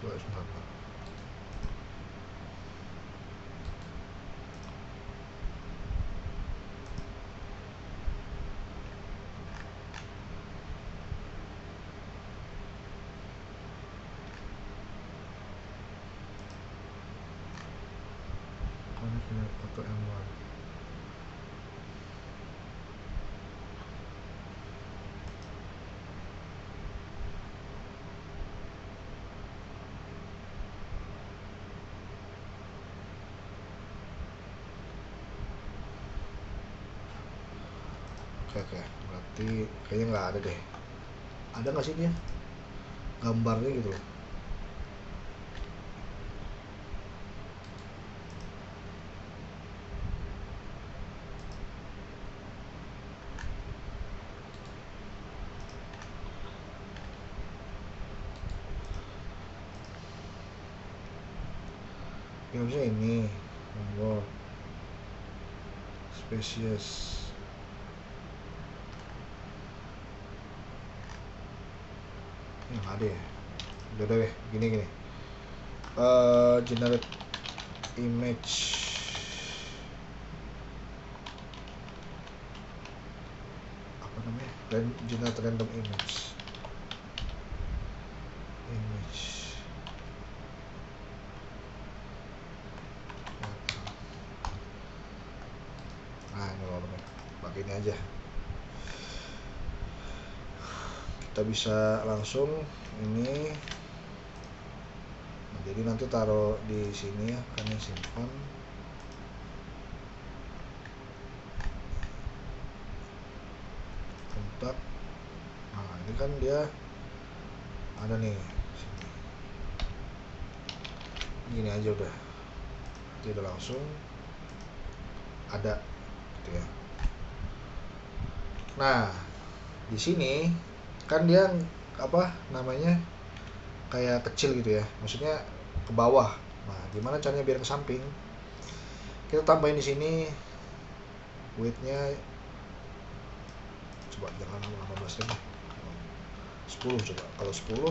Coba sebentar. Foto M1. Oke, berarti kayaknya nggak ada deh. Ada nggak sih dia gambarnya gitu loh? Ya harusnya ini nomor spesies. Ini nggak ada ya. Udah deh, gini. Generate image. Apa namanya? Generate random image. Nah, ini loh, pakai ini aja. Kita bisa langsung ini. Nah, jadi nanti taruh di sini ya, kan yang simpan. Kontak. Nah, ini kan dia ada nih sini. Gini aja udah. Tidak langsung ada gitu ya. Nah, di sini kan dia apa namanya kayak kecil gitu ya, maksudnya ke bawah. Nah, gimana caranya biar ke samping? Kita tambahin di sini width-nya, coba jangan 18 deh, 10 coba. Kalau 10,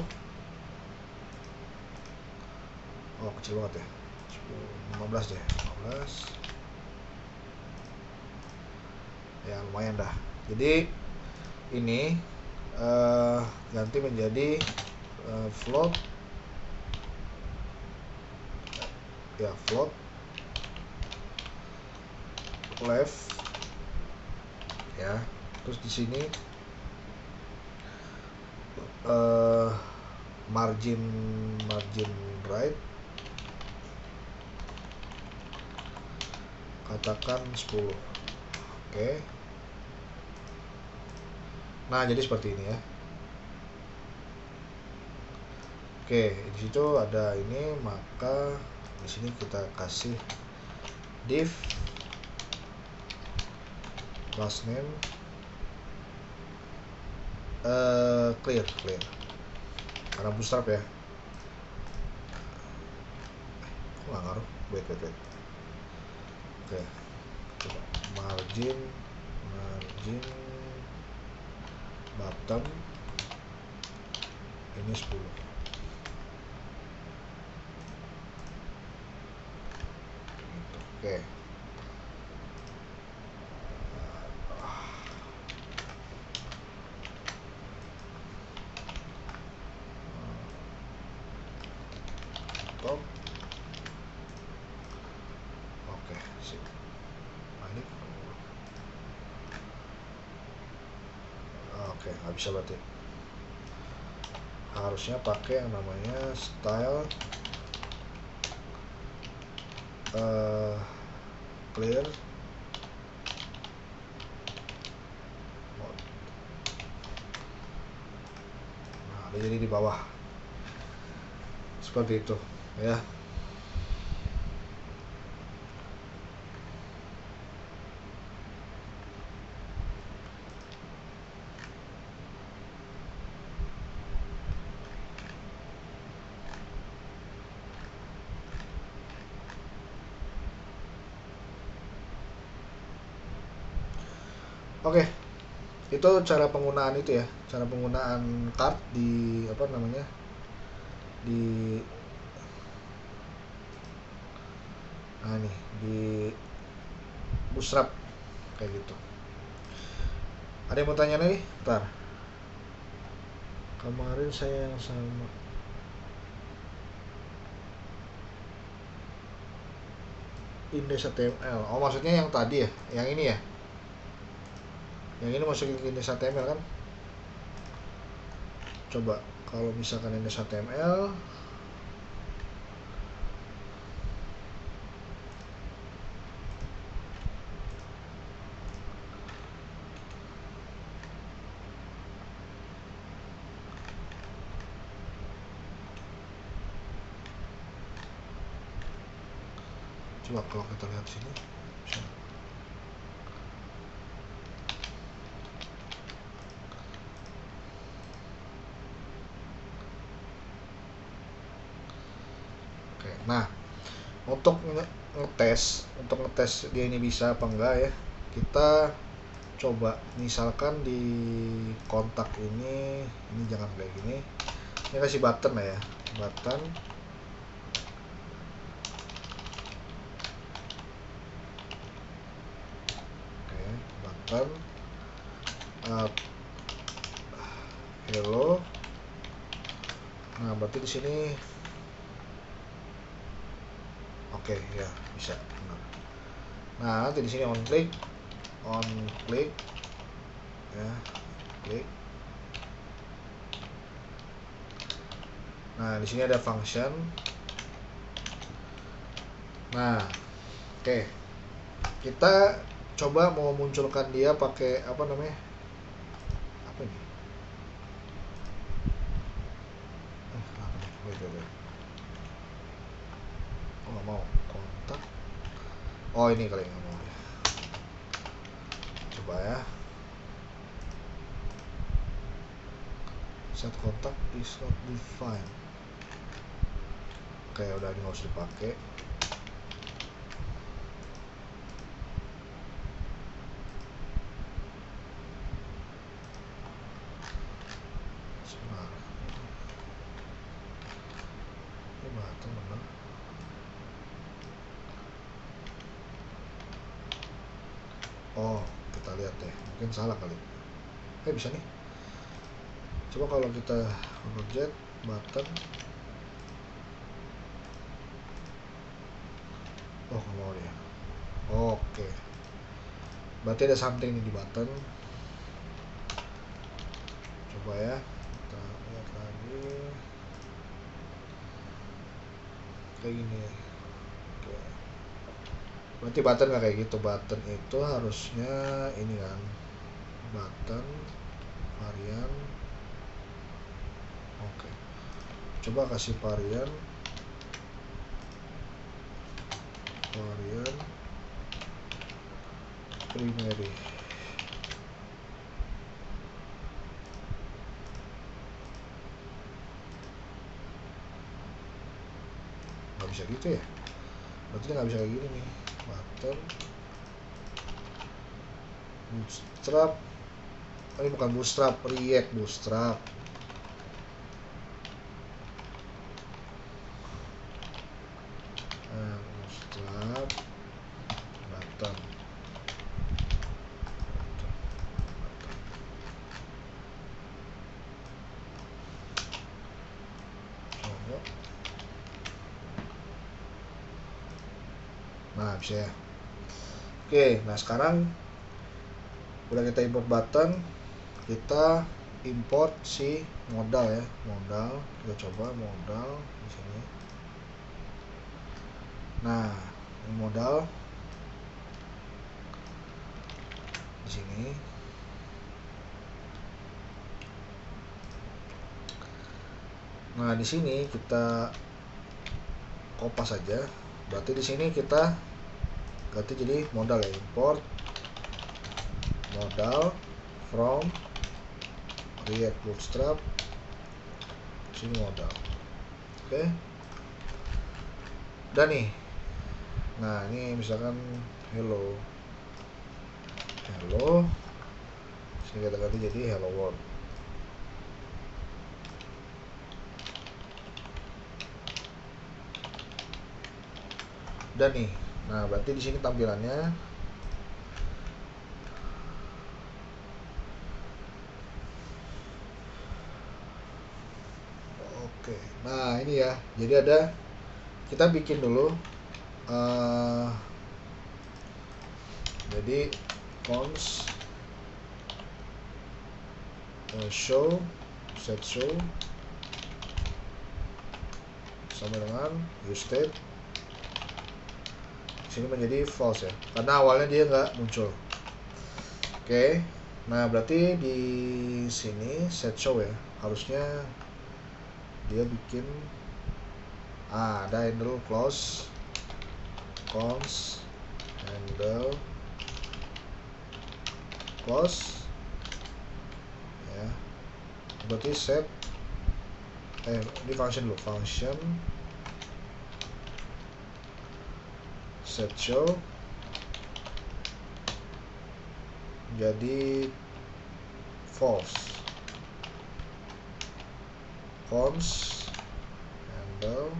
oh kecil banget ya, 10, 15 deh, 15 ya lumayan dah. Jadi ini ganti menjadi float ya, float left ya. Terus di sini margin right katakan 10. Oke. Nah, jadi seperti ini ya. Oke, di situ ada ini, maka di sini kita kasih div last name clear karena bootstrap ya. nggak ngaruh. Wait. Oke, coba margin bottom ini 10. Gitu. Oke. Top. Oke, sip. Balik. Oke, nggak bisa berarti. Harusnya pakai yang namanya style clear mode. Nah, jadi di bawah seperti itu ya. Oke, itu cara penggunaan itu ya, cara penggunaan card di apa namanya, di nih di Bootstrap kayak gitu. Ada yang mau tanya lagi? Ntar. Kemarin saya yang sama index.html. Oh, maksudnya yang tadi ya, yang ini ya? Yang ini masukin ke index.html kan? Coba kalau misalkan index.html, coba kalau kita lihat sini, oke. Nah, untuk ngetes dia ini bisa apa enggak ya, kita coba misalkan di kontak ini jangan kayak gini. Ini kasih button lah ya, button. Oke, button hello. Nah, berarti di sini oke ya, bisa. Nah, nanti di sini on click ya, klik. Nah, di sini ada function. Nah, oke. Kita coba mau munculkan dia pakai apa namanya? Apa ini? Wait. Oh, nggak mau kontak. Oh, ini kali nggak mau ya. Coba ya. Set contact is not defined. Oke, udah ini nggak usah dipakai. Sebentar. Ini button bener. Oh, kita lihat deh. Mungkin salah kali. Bisa nih. Coba kalau kita object button. Oh, nggak mau ya. Oke. Berarti ada something di button. Coba ya, kita lihat lagi kayak gini. Oke. Berarti button nggak kayak gitu. Button itu harusnya ini kan, button varian. Oke, coba kasih varian primary. Nggak bisa gitu ya. berarti dia nggak bisa kayak gini nih. Button bootstrap, ini bukan bootstrap, React bootstrap. Bootstrap button. Coba. Nah bisa ya. Oke, nah sekarang udah kita import button, kita import si modal ya, modal. Kita coba modal di sini. Nah, ini modal di sini. Nah, di sini kita kopas saja. Berarti di sini kita ganti jadi modal ya, import modal from React Bootstrap, sini modal. Oke. Dan nih, nah ini misalkan hello, sini kita ganti jadi hello world. Dan nih, nah berarti di sini tampilannya oke. Nah ini ya, jadi ada, kita bikin dulu jadi cons show, set show sama dengan use state sini menjadi false ya, karena awalnya dia nggak muncul. Oke, nah berarti di sini set show ya, harusnya dia bikin ada handle close, cons handle close ya, berarti set ini function dulu, function set show jadi false, cons handle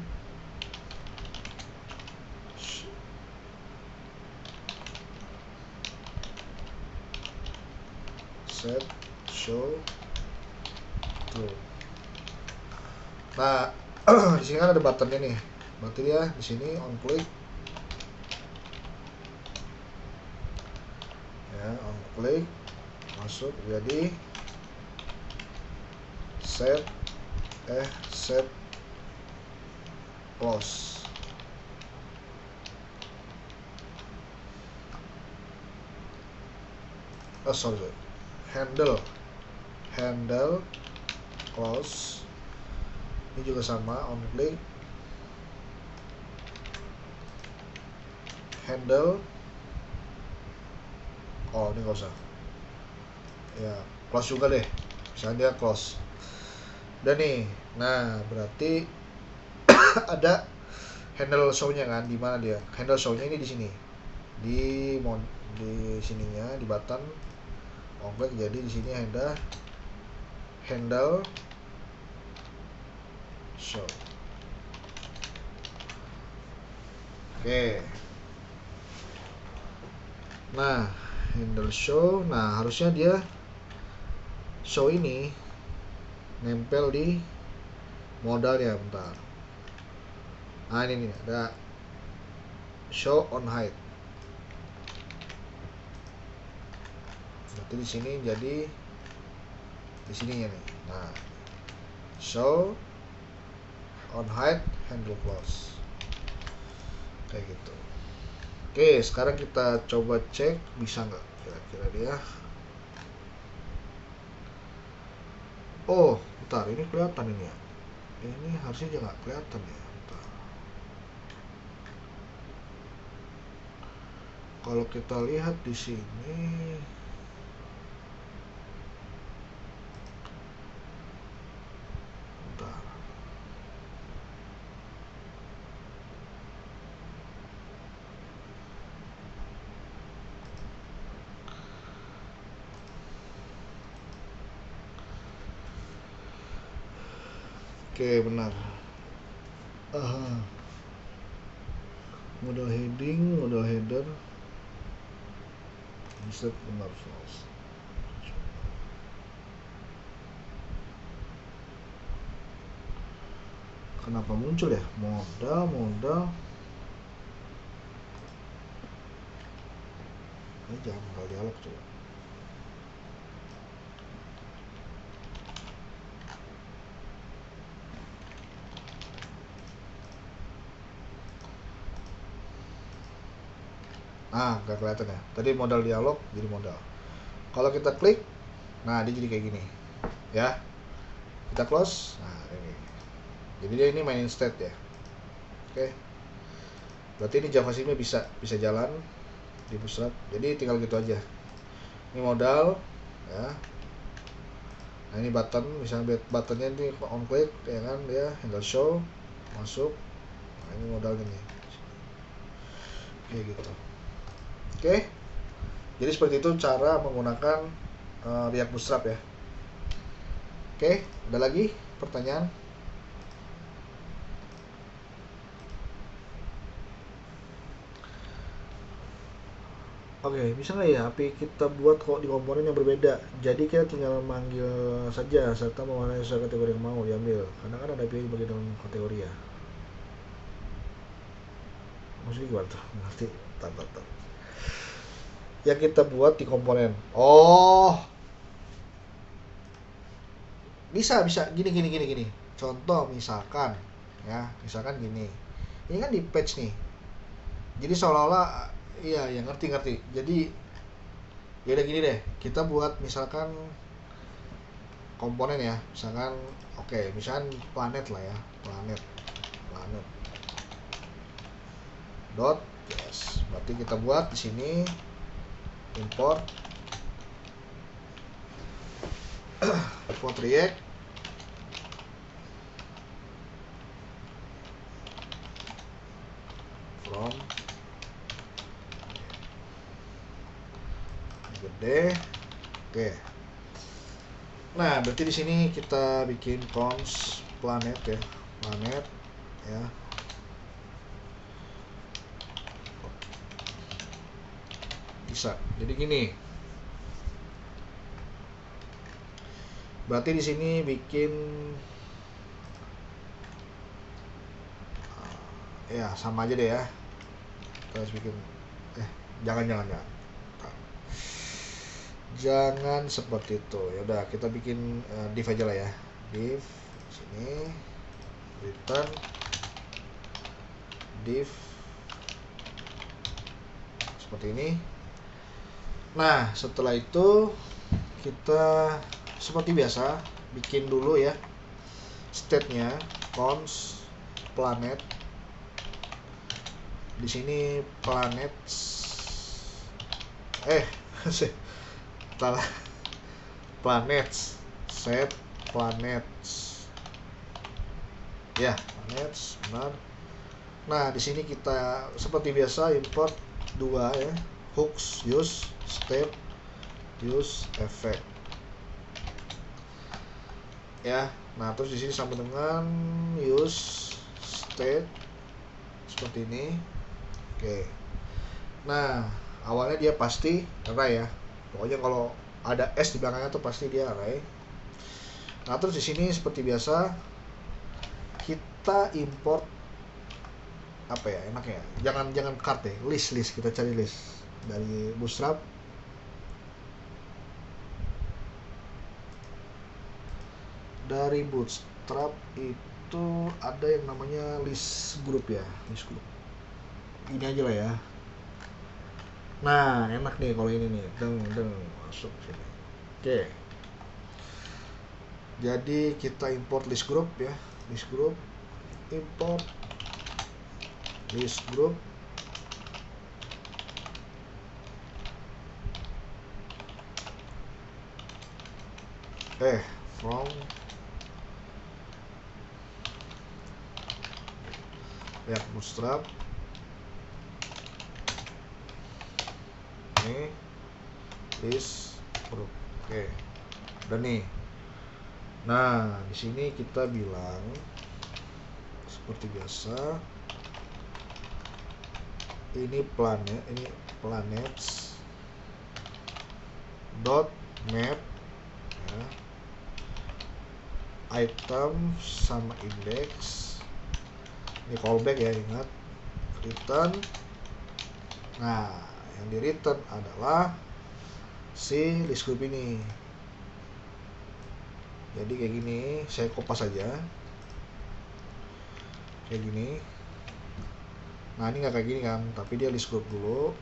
set show true. Nah di sini kan ada buttonnya nih, berarti dia di sini on click ya, on click masuk jadi set close. Sorry, handle close, ini juga sama, on click handle, ini nggak usah ya, close juga deh, misalnya dia close. Dan nih, nah berarti ada handle show-nya kan, di mana dia handle show-nya ini, di sini di sininya di button on click, jadi di sini ada handle show. Oke. Nah, handle show, nah harusnya dia show ini nempel di modal ya, bentar. Nah ini nih ada show on height. Berarti di sini jadi di sininya nih. Nah, show on height handle close kayak gitu. Oke, sekarang kita coba cek bisa nggak kira-kira dia. Oh, bentar, ini kelihatan ini ya. Ini harusnya juga nggak kelihatan ya. Bentar. Kalau kita lihat di sini, bentar. Oke, benar. Modal heading, modal header, insert benar false. Kenapa muncul ya? Modal. Jangan modal dialog coba. Nggak kelihatan ya. Tadi modal dialog jadi modal. Kalau kita klik, nah dia jadi kayak gini, ya. Kita close, nah ini. Jadi dia ini main state ya. Oke. Berarti ini JavaScript-nya bisa jalan di Bootstrap. Jadi tinggal gitu aja. Ini modal, ya. Nah ini button, misalnya buttonnya ini on click, ya kan, dia handle show, masuk. Nah ini modal gini. Kayak gitu. Oke. Jadi seperti itu cara menggunakan React Bootstrap ya. Oke, ada lagi pertanyaan? Oke, bisa nggak ya API kita buat kok di komponen yang berbeda? Jadi kita tinggal manggil saja serta mewarnai sesuai kategori yang mau diambil. Karena kan ada API bagi dalam kategori ya. Maksudnya gimana tuh? Ngerti? Tar. Yang kita buat di komponen. Oh, bisa gini. Contoh misalkan gini. Ini kan di page nih. Jadi seolah-olah iya, ya ngerti. Jadi ya udah gini deh. Kita buat misalkan komponen ya. Misalkan misalkan planet lah ya. Planet. Dot yes. Berarti kita buat di sini import React from gede. Oke. Nah, berarti di sini kita bikin cons planet ya. Bisa. Jadi gini. Berarti di sini bikin ya sama aja deh ya. Terus bikin jangan seperti itu. Ya udah, kita bikin div aja lah ya. Div sini return div seperti ini. Nah, setelah itu kita seperti biasa bikin dulu ya state-nya cons planet. Di sini planet planets set planets ya, planets benar. Nah di sini kita seperti biasa import 2 ya, hooks use step use effect ya. Nah terus di sini sama dengan use state seperti ini. Oke. Nah awalnya dia pasti array ya, pokoknya kalau ada s di belakangnya tuh pasti dia array. Nah terus di sini seperti biasa kita import apa ya enaknya, jangan card ya, list kita cari list dari Bootstrap. Dari Bootstrap itu ada yang namanya list group ya, list group ini aja lah ya. Nah enak nih kalau ini nih, deng masuk sini. Oke, jadi kita import list group ya, import list group. From React Bootstrap ini list group. Oke, udah nih. Nah, di sini kita bilang seperti biasa, ini planets dot map ya, item sama index. Ini callback ya, ingat, return. Nah, yang di return adalah si list group ini. Jadi kayak gini, saya kopas aja kayak gini. Nah, ini nggak kayak gini kan, tapi dia list group dulu.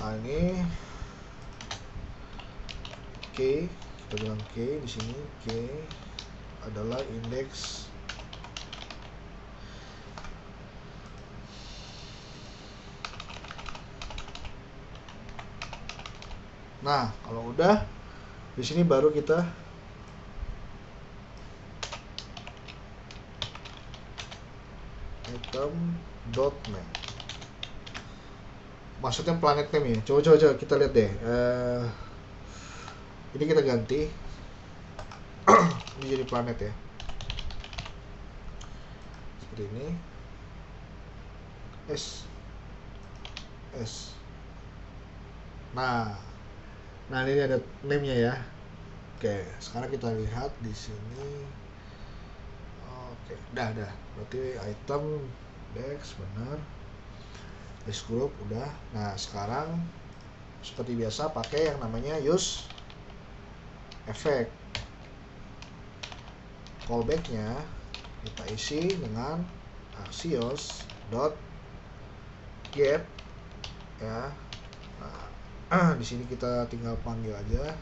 Nah, ini K, kita bilang K di sini. K adalah indeks Nah, kalau udah di sini baru kita item dot map. Maksudnya planet name ya. Coba kita lihat deh. Ini kita ganti. Ini jadi planet ya. Seperti ini. S. Nah, ini ada name-nya ya. Oke, sekarang kita lihat di sini. Oke, udah. Berarti item index benar. List group udah. Nah, sekarang seperti biasa pakai yang namanya use effect. Callback-nya kita isi dengan axios dot get ya. Nah, di sini kita tinggal panggil aja.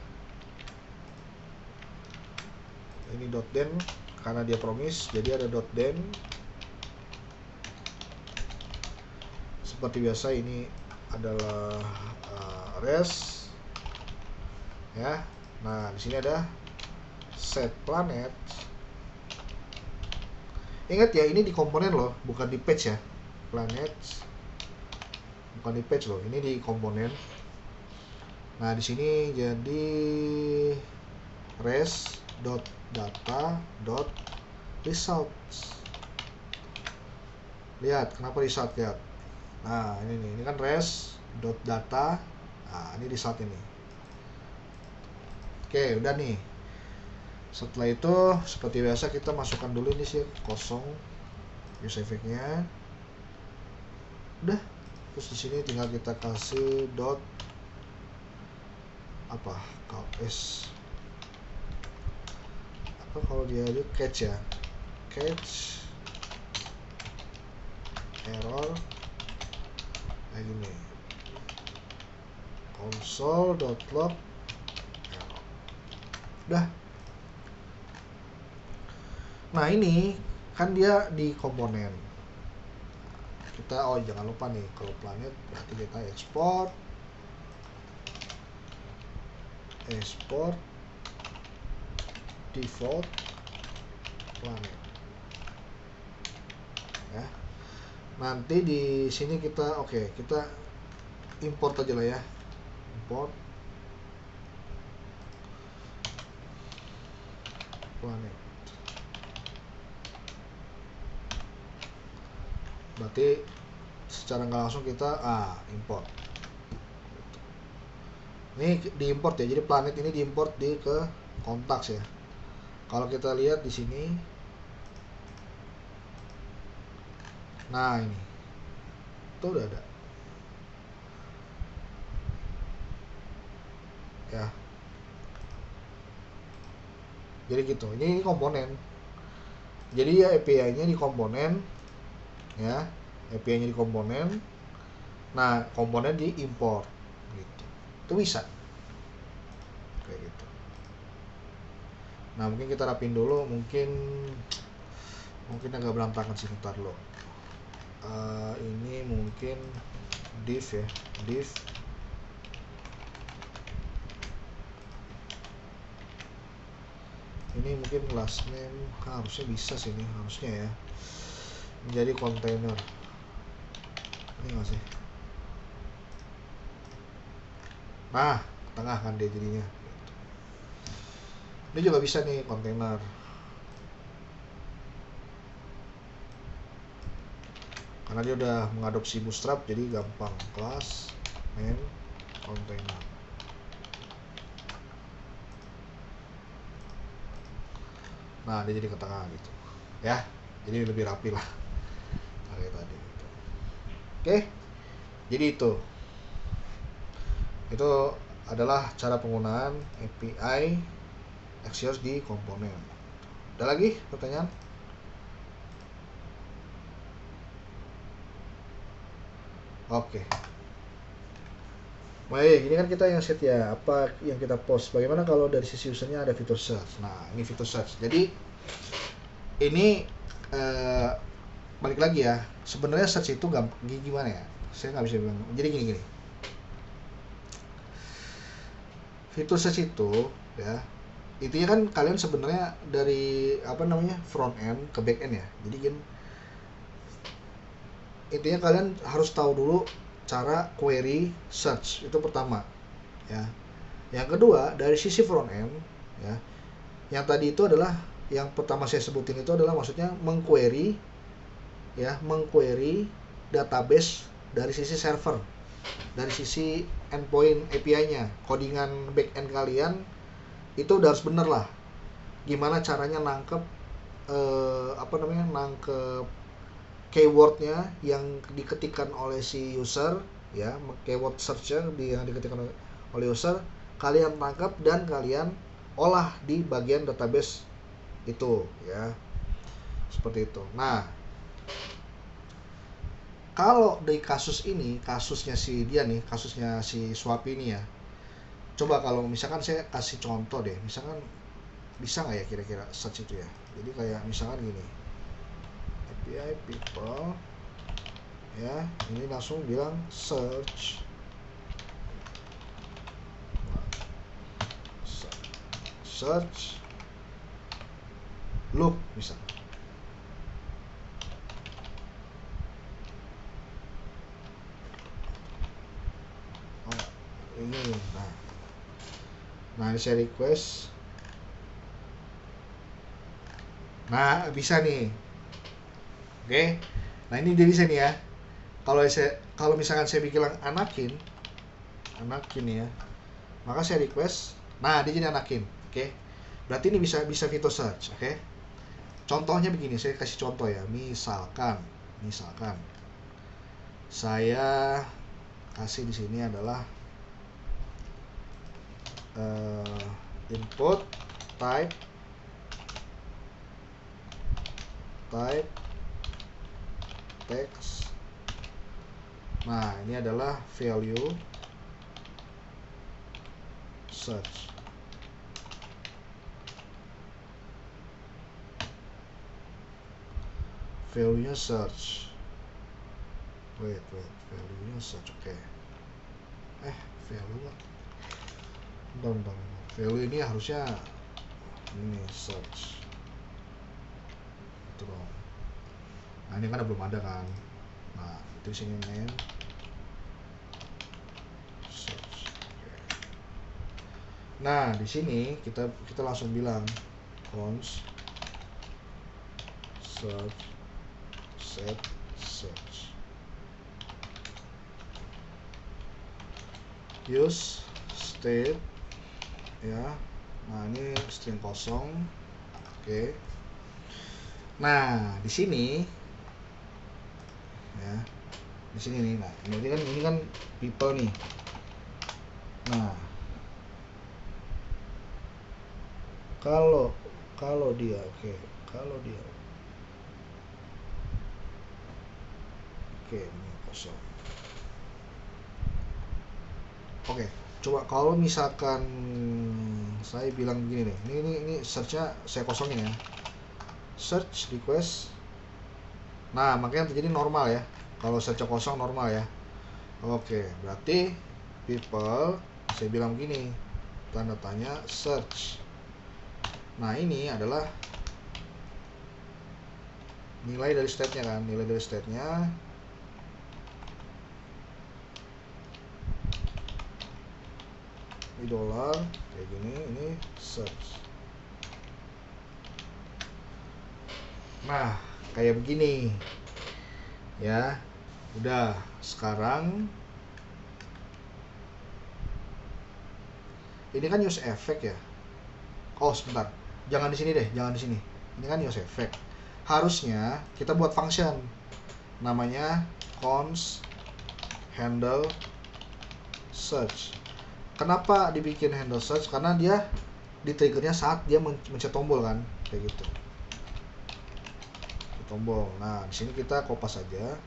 Ini .den karena dia promise, jadi ada .den. Seperti biasa ini adalah res ya. Nah, di sini ada set planet. Ingat ya, ini di komponen loh, bukan di page ya. Planet bukan di page loh, ini di komponen. Nah, di sini jadi res.data.results. Lihat, kenapa result, lihat. Nah, ini kan res.data. Nah, ini result ini. Oke, udah nih. Setelah itu seperti biasa kita masukkan dulu ini sih kosong use effect-nya. Udah. Terus di sini tinggal kita kasih dot apa? Kalau dia itu catch ya. Catch error kayak gini. console.log error. Udah. Nah, ini kan dia di komponen. Kita jangan lupa nih, kalau planet berarti kita export default planet ya. Nanti di sini kita kita import aja lah ya. Import planet. Berarti secara nggak langsung kita import. Ini diimport ya. Jadi planet ini diimport ke kontaks ya. Kalau kita lihat di sini, nah ini itu udah ada ya. Jadi gitu, ini komponen. Jadi ya API-nya di komponen ya, API-nya di komponen. Nah, komponen diimport gitu. Itu bisa kayak gitu. Nah, mungkin kita rapin dulu, mungkin agak berantakan sih, bentar lo. Ini mungkin div ya, div ini mungkin last name harusnya bisa sih, ini harusnya ya, menjadi kontainer ini nggak sih? Nah, tengah kan dia jadinya. Ini juga bisa nih kontainer. Karena dia udah mengadopsi Bootstrap, jadi gampang. Kelas main kontainer. Nah, dia jadi ke tengah gitu. Ya, jadi lebih rapi lah. Kayak tadi gitu. Oke. Jadi itu adalah cara penggunaan API Axios di komponen. Ada lagi pertanyaan? Oke. Baik, ini kan kita yang set ya, apa yang kita post. Bagaimana kalau dari sisi usernya ada fitur search? Nah, ini fitur search. Jadi ini balik lagi ya. Sebenarnya search itu gimana ya? Saya nggak bisa bilang. Jadi gini. Fitur search itu ya, intinya kan kalian sebenarnya dari front end ke back end ya. Jadi kan intinya kalian harus tahu dulu cara query search, itu pertama ya. Yang kedua, dari sisi front end ya, yang tadi itu adalah yang pertama saya sebutin itu adalah maksudnya mengquery database dari sisi server, dari sisi endpoint API-nya. Codingan backend kalian itu udah harus bener lah, gimana caranya nangkep nangkep keywordnya yang diketikkan oleh si user ya, keyword search-nya yang diketikkan oleh user, kalian tangkap dan kalian olah di bagian database itu ya, seperti itu. Nah, kalau di kasus ini, kasusnya si Swap ini ya, coba kalau misalkan saya kasih contoh deh, misalkan bisa nggak ya kira-kira search itu ya. Jadi kayak misalkan gini, API people ya, ini langsung bilang search look bisa. Ini nah ini saya request. Nah, bisa nih. Oke. Nah, ini dia bisa nih ya. Kalau misalkan saya bilang Anakin ya, maka saya request. Nah, dia jadi Anakin. Oke. Berarti ini bisa fitur search, oke. Contohnya begini, saya kasih contoh ya. Misalkan saya kasih di sini adalah input type text. Nah, ini adalah value search. Value-nya search. Wait, value-nya search, oke. Value bentar. Value ini harusnya ini search. Itu dong. Nah, ini kan belum ada kan. Nah, itu sini name search. Okay. Nah, di sini kita langsung bilang const search set search, use state ya. Nah, ini string kosong. Oke. Nah, di sini ya, di sini nih. Nah, ini kan people nih. Nah, kalau dia ini kosong. Oke, coba kalau misalkan saya bilang begini nih, ini search-nya saya kosongin ya, search request. Nah, makanya terjadi normal ya, kalau search kosong normal ya. Oke, berarti people saya bilang begini, tanda tanya search. Nah, ini adalah nilai dari state-nya kan, nilai dari state-nya Ini dolar kayak gini, ini search. Nah, kayak begini ya. Udah, sekarang ini kan use effect ya. Oh, sebentar. Jangan di sini deh, jangan di sini. Ini kan use effect. Harusnya kita buat function namanya const handle search. Kenapa dibikin handle search? Karena dia di triggernya saat dia mencet tombol kan, kayak gitu. Tombol. Nah, di sini kita kopas saja.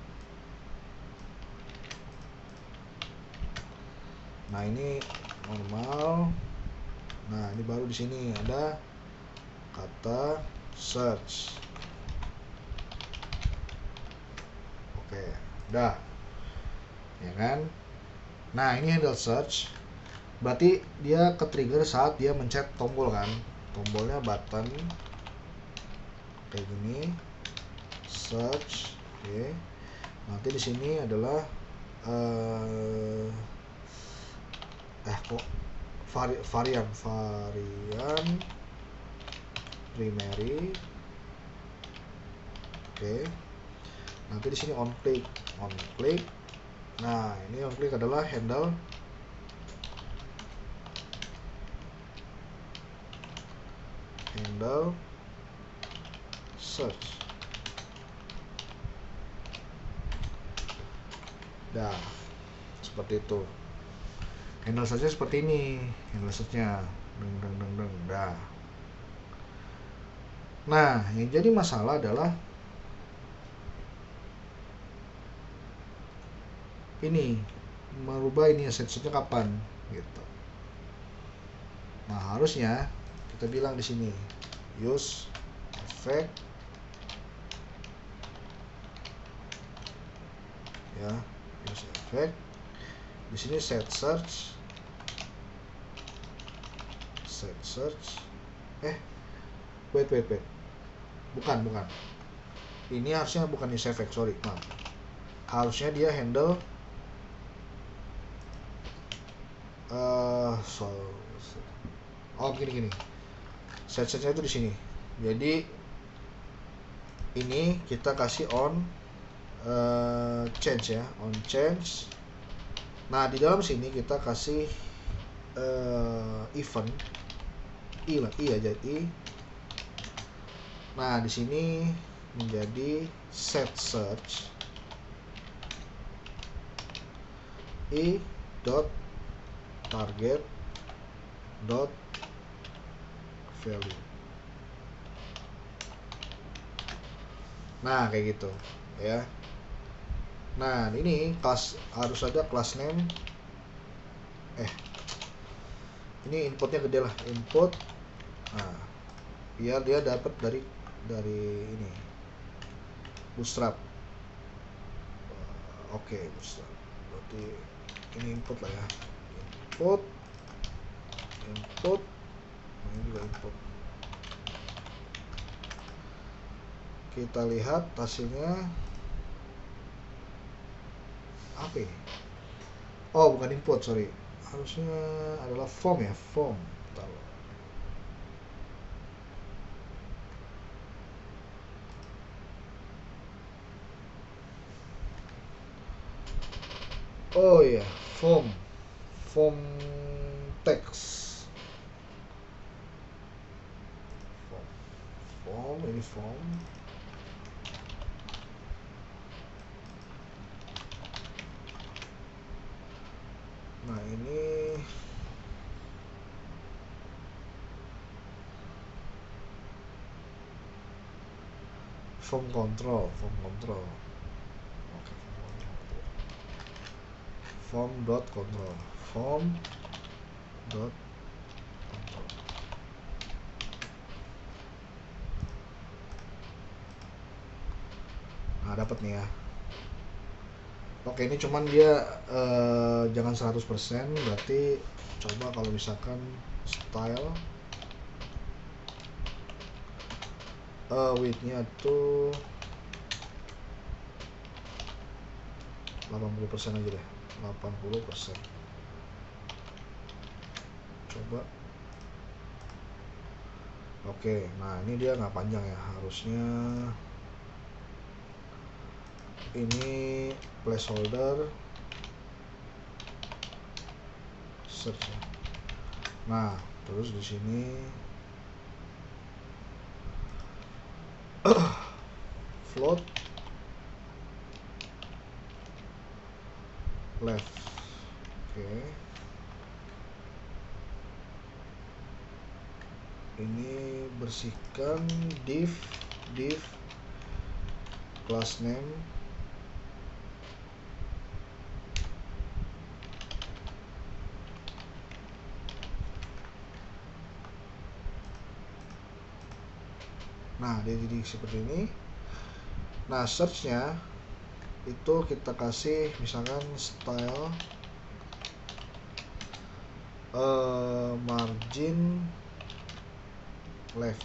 Nah, ini normal. Nah, ini baru di sini ada kata search. Oke, udah. Ya kan? Nah, ini handle search. Berarti dia ke trigger saat dia mencet tombol kan. Tombolnya button kayak gini. Search. Oke. Nanti di sini adalah kok varian primary. Oke. Nanti di sini on click. Nah, ini on click adalah handle search. Dah, seperti itu. Handle search-nya seperti ini. Handle search-nya dah. Nah, yang jadi masalah adalah ini merubah ini search-nya kapan gitu. Nah, harusnya kita bilang di sini use effect ya, use effect. Di sini set search. Wait. Bukan. Ini harusnya bukan use effect, sorry, maaf. Harusnya dia handle gini. Set-setnya itu di sini. Jadi ini kita kasih on change ya, on change. Nah, di dalam sini kita kasih event i aja. Nah, di sini menjadi set search i dot target dot value. Nah, kayak gitu ya. Nah, ini kelas harus ada class name. Ini inputnya gede lah, input. Nah, biar dia dapat dari ini Bootstrap. Oke, Bootstrap. Berarti ini input lah ya. Input. Nah, ini juga input. Kita lihat hasilnya apa ini? Oh, bukan input, sorry. Harusnya adalah form ya, form. Bentar. Oh iya, form text. Ini form. Nah, ini form control. Oke, form dot control. Nah, dapat nih ya. Oke, ini cuman dia jangan 100%, berarti coba kalau misalkan style width-nya tuh 80% aja deh. 80%. coba. Oke, nah ini dia nggak panjang ya, harusnya ini placeholder search ya. Nah terus di sini float left. Oke, ini bersihkan div class name. Nah dia jadi seperti ini. Nah searchnya itu kita kasih misalkan style margin left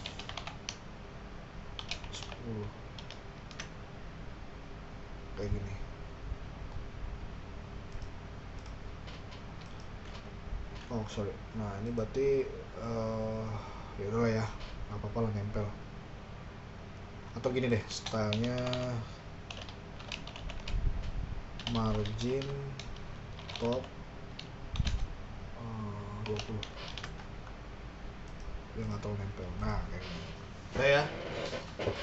10 kayak gini. Oh sorry, nah ini berarti ya udah lah ya, nggak apa-apa lah nempel. Atau gini deh, stylenya margin top 20 dia nggak tahu nempel. Nah kayak gini udah ya.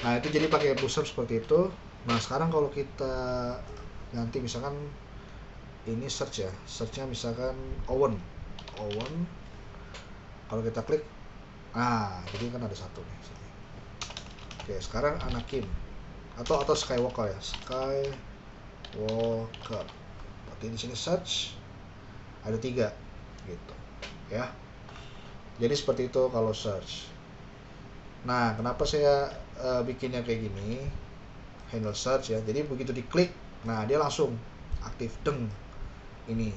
Nah itu jadi pakai browser seperti itu. Nah sekarang kalau kita nanti misalkan ini search ya, searchnya misalkan Owen. Kalau kita klik, nah jadi kan ada satu nih sini. Oke sekarang Anakin atau Skywalker ya, Skywalker. Berarti di sini search ada 3 gitu ya. Jadi seperti itu kalau search. Nah kenapa saya bikinnya kayak gini, handle search ya. Jadi begitu diklik, nah dia langsung aktif deng ini.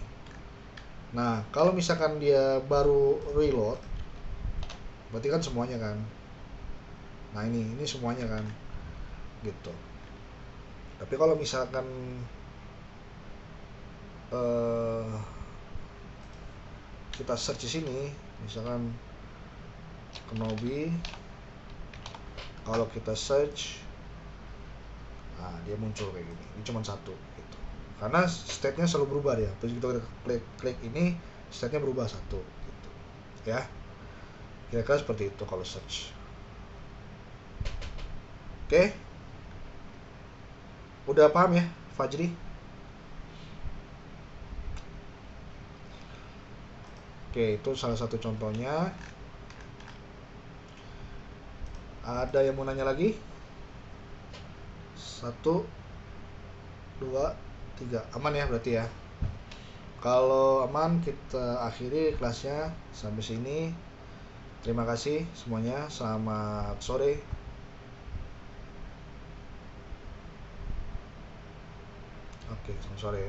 Nah kalau misalkan dia baru reload, berarti kan semuanya kan. Nah ini semuanya kan gitu. Tapi kalau misalkan kita search di sini misalkan Kenobi, kalau kita search, nah dia muncul kayak gini. Ini cuma satu gitu. Karena state-nya selalu berubah dia. Begitu kita klik ini, state-nya berubah satu gitu. Ya. Kira-kira seperti itu kalau search. Oke. Udah paham ya, Fajri? Oke, itu salah satu contohnya. Ada yang mau nanya lagi? 1, 2, 3. Aman ya berarti ya. Kalau aman kita akhiri kelasnya sampai sini. Terima kasih semuanya. Selamat sore. Oke, selamat sore.